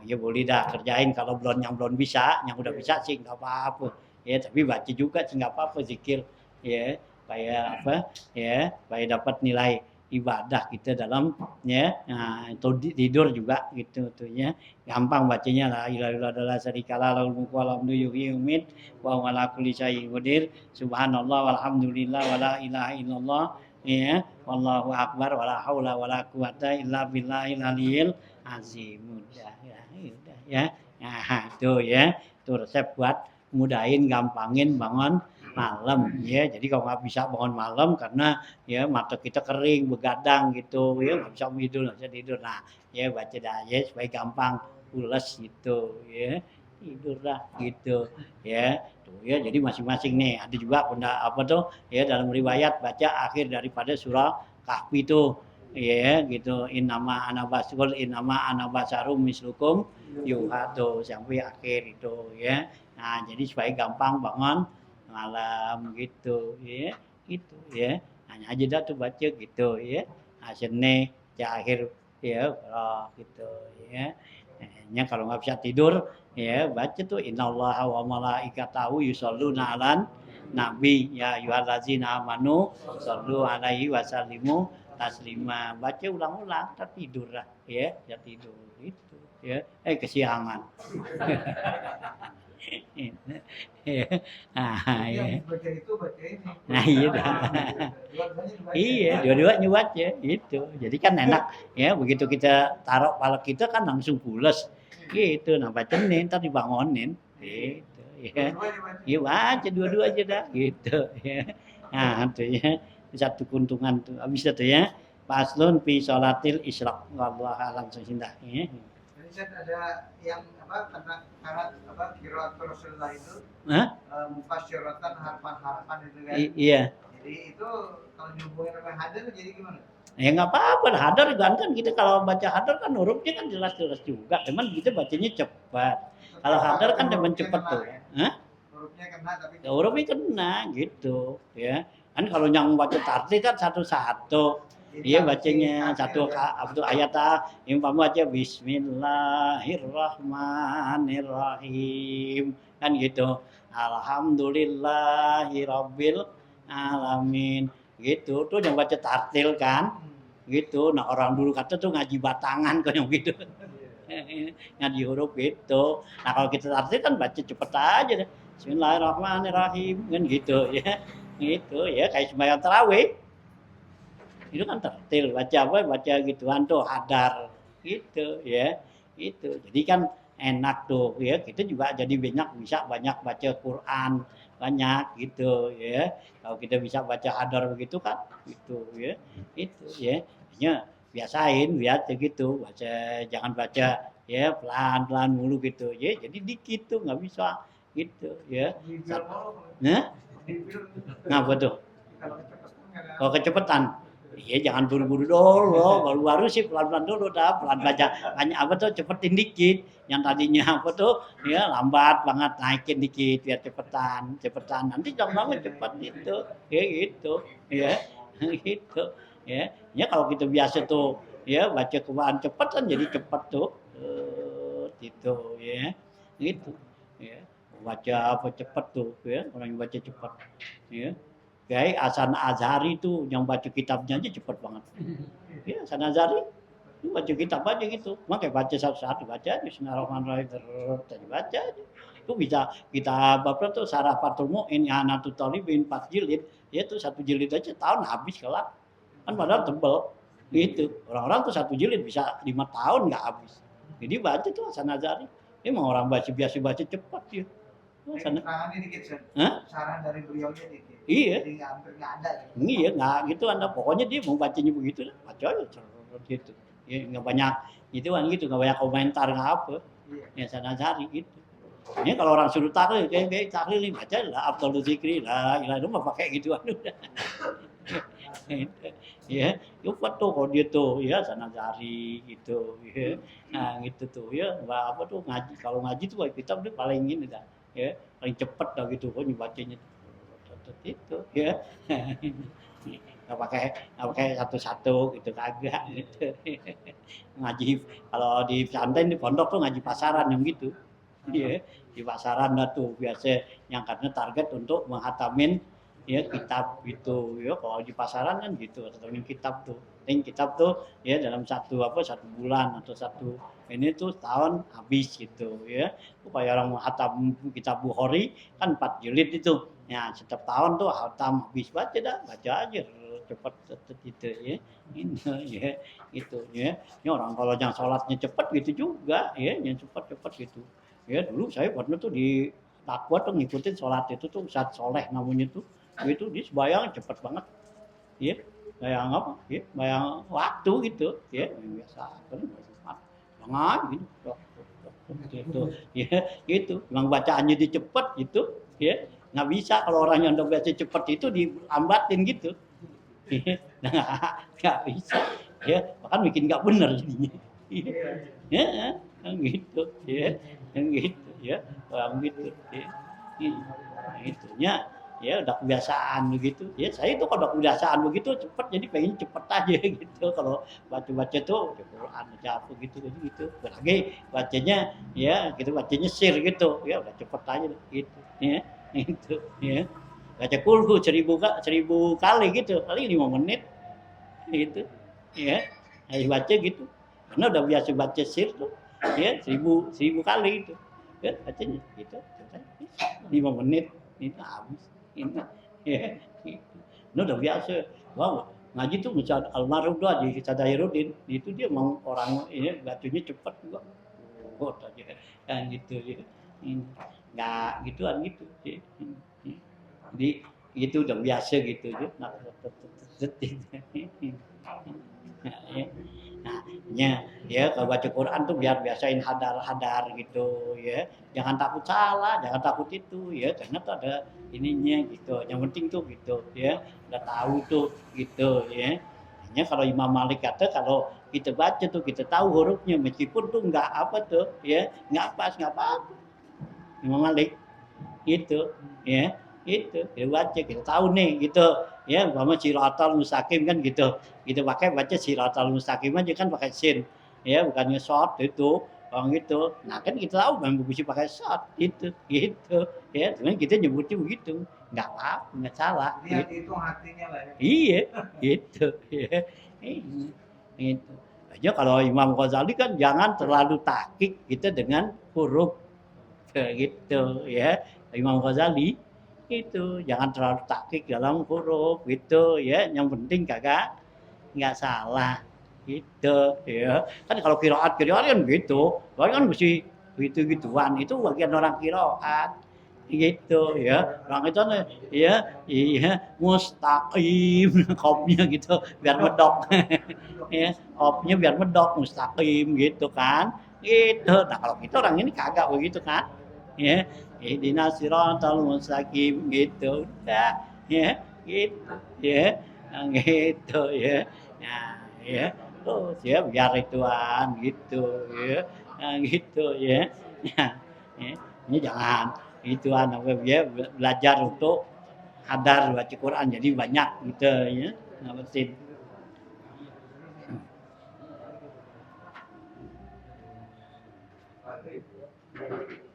ya boleh dah kerjain kalau belum bisa, yang udah bisa sih nggak apa-apa. Ya, tapi baca juga sih nggak apa-apa zikir. Ya, supaya apa? Ya, supaya dapat nilai ibadah kita dalam nah, itu tidur juga gitu tuh ya. Gampang bacanya la ilaha illallah syarikalah lahul mulku wa lahul hamdu yuhyi wa yumiit wa huwa ala kulli syai'in qadir. Subhanallah walhamdulillah wala ilaha illallah ya. Wallahu akbar wala haula wala quwata illa billahil aliyil azim. Udah ya. Nah, itu ya. Itu resep buat mudahin, gampangin bangun malam ya. Jadi kalau nggak bisa bangun malam karena ya mata kita kering, begadang gitu ya nggak bisa tidur. Nah, ya baca dah ya supaya gampang pules gitu ya. Tidur dah gitu ya. Tuh ya jadi masing-masing nih ada juga apa tuh ya dalam riwayat baca akhir daripada surah Kahfi itu ya gitu innama ana basarum mislukum yuhatu sampai akhir itu ya. Nah, jadi supaya gampang bangun malam gitu ya. Gitu ya. Hanya aja dah tuh baca gitu ya. Hasilnya akhir ya gitu ya. Hanya kalau nggak bisa tidur ya baca tuh innallaha wa malaikatahu yusholluna 'alan nabi ya ayyuhallazina amanu shollu 'alaihi wasallimu taslima. Baca ulang-ulang tak tidur lah ya, ya tidur gitu ya. Kesiangan. Ah, Jadi yang ya. baca itu baca ini. Nah, iya dah. Dua-duanya dibaca. Iya, dua-duanya baca gitu. Jadi kan enak ya begitu kita taruh kepala kita kan langsung pules. Gitu. Nah, bacain ntar dibangunin gitu ya. Dua-duanya dibaca. Iya baca dua-dua aja dah gitu ya. Nah, itu ya. Satu keuntungan tuh. Habis itu ya. Faslun fi sholatil isyraq. Wallahu a'lam susindah ya. Jadi saya ada yang apa karena apa qiraat Rasulullah itu Hah? mufasyiratan harapan-harapan itu kan. Iya. Jadi itu kalau dihubungin sama hadar jadi gimana? Ya nggak apa-apa, hadar kan kita kalau baca hadar kan hurufnya kan jelas-jelas juga, cuman kita bacanya cepat. Kalau hadar kan demen cepet tuh. Hah? Hurufnya kena tapi Ya, hurufnya kena gitu ya. Kan kalau yang baca tartil kan satu-satu. Iya bacanya satu ayat yang kamu baca Bismillahirrahmanirrahim kan gitu. Alhamdulillahirabbil alamin gitu. Tuh yang baca tartil kan gitu. Nah orang dulu kata tuh ngaji batangan kok yang gitu. Ngaji huruf gitu. Nah kalau kita tartil kan baca cepet aja deh. Bismillahirrahmanirrahim kan gitu ya. Gitu ya kayak sembahyang tarawih. Itu kan tertil baca gituan tuh hadar gitu ya itu jadi kan enak tuh ya kita juga jadi bisa banyak baca Quran banyak gitu ya kalau kita bisa baca hadar begitu kan gitu ya itu ya hanya biasain biar gitu baca jangan baca ya pelan-pelan mulu gitu ya jadi dikit tuh nggak bisa gitu ya nah ngapa tuh kalau kecepatan iya jangan buru-buru dulu, baru-baru sih pelan-pelan dulu dah, pelan baca banyak apa tuh cepetin dikit. Yang tadinya apa tuh ya lambat banget naikin dikit biar cepetan. Nanti lama-lama cepet gitu. Ya gitu. Ya. Gitu. Ya. Ya kalau kita biasa tuh ya baca Quran cepet kan jadi cepet tuh. Gitu ya. Gitu. Ya. Baca apa cepet tuh ya, orang yang baca cepet. Ya. Kayak Hasan Azhari tuh yang baca kitabnya aja cepet banget. Ya Hasan Azhari itu baca kitab aja gitu. Makanya baca satu-satu baca aja Bismillahirrahmanirrahim terus baca aja. Itu bisa kita apa tuh Syarafatul Mu'in Ihanatut Thalibin 4 jilid. Ya itu 1 jilid aja tahun habis kelar. Kan padahal tebel. Gitu. Orang-orang tuh 1 jilid bisa 5 tahun nggak habis. Jadi baca tuh Hasan Azhari. Emang orang biasa baca cepat ya. Sarannya dikit, saran dari beliaunya dikit. Iya. Jadi hampir nggak ada. Iya, nggak gitu Anda. Pokoknya dia mau bacanya begitu, baca aja gitu. Ya nggak banyak gitu kan gitu, nggak banyak komentar nggak apa. Iya. Ya sana cari gitu. Ini kalau orang suruh tahlil, kayak tahlil ini baca lah Afdhalul Dzikri lah, itu mah pakai gituan udah. Ya, cepat tuh kalau dia tuh ya sana cari gitu ya. Nah, gitu tuh ya, apa tuh ngaji. Kalau ngaji tuh kita udah paling ini dah. Ya, paling cepet dah gitu kok bacanya. Itu ya. nggak pakai satu-satu gitu kagak gitu. Ngaji kalau di pesantren di pondok tuh ngaji pasaran yang gitu. Iya, di pasaran dah tuh biasa yang karena target untuk menghatamin ya kitab gitu ya kalau di pasaran kan gitu hatamin kitab tuh kitab tuh ya dalam satu bulan atau satu ini tuh tahun habis gitu ya supaya orang menghatam kitab Bukhari kan 4 jilid itu ya setiap tahun tuh hatam habis baca aja cepat gitu ya ini ya itu ya ini orang kalau yang sholatnya cepat gitu juga ya yang cepat gitu ya dulu saya pernah tuh di Takwa tuh ngikutin sholat itu tuh Ustaz Soleh namanya tuh itu dia sembahyang cepet banget ya bayang apa ya bayang waktu gitu ya biasa kan banget gitu gitu ya itu memang bacaannya dia cepet gitu ya nggak bisa kalau orang yang udah baca cepet itu dilambatin gitu ya nggak bisa ya bahkan bikin nggak bener jadinya ya yang gitu ya yang gitu ya orang gitu ya itunya ya udah kebiasaan begitu ya saya itu kalau udah kebiasaan begitu cepet jadi pengen cepet aja gitu kalau baca tuh Quran aja apa gitu lagi bacanya ya gitu bacanya sir gitu ya udah cepet aja gitu ya itu ya baca kulhu 1000 kali gitu kali 5 menit gitu ya harus baca gitu karena udah biasa baca sir tuh ya 1000 kali itu ya bacanya gitu 5 menit itu habis ini ya gitu. Ini udah biasa wow ngaji tuh misal almarhum doa di kita Dairudin itu dia mau orang ini bacanya cepat juga oh aja yang gitu ya ini nggak gituan gitu ya. Jadi itu udah biasa gitu ya nah, nah ya kalau baca Quran tuh biar biasain hadar gitu ya jangan takut salah jangan takut itu ya karena tuh ada ininya gitu yang penting tuh gitu ya udah tahu tuh gitu ya hanya kalau Imam Malik kata kalau kita baca tuh kita tahu hurufnya meskipun tuh nggak apa tuh ya nggak pas nggak apa Imam Malik gitu ya itu kita baca kita tahu nih gitu ya umpama siratal mustaqim kan gitu gitu pakai baca siratal mustaqim aja kan pakai sin ya bukannya short itu orang gitu nah kan kita tahu kan bisa pakai short gitu ya cuman kita nyebutnya begitu nggak apa nggak salah Lihat itu hatinya lah ya. iya gitu ya itu aja kalau Imam Ghazali kan jangan terlalu takik kita dengan huruf gitu ya Imam Ghazali itu jangan terlalu takik dalam huruf gitu ya yang penting kagak nggak salah gitu ya kan kalau kiroat kan gitu kan mesti gitu gituan itu bagian orang kiroat gitu ya orang itu ya iya mustaqim kopnya gitu biar medok ya kopnya biar medok mustaqim gitu kan gitu nah kalau kita orang ini kagak begitu kan ya ihdinas siratal mustaqim gitu udah ya gitu ya gitu ya nah ya terus ya biar ituan gitu ya nah, gitu ya nah, ya ini jangan ituan apa ya belajar untuk hadar baca Quran jadi banyak gitu ya nggak penting Thank you.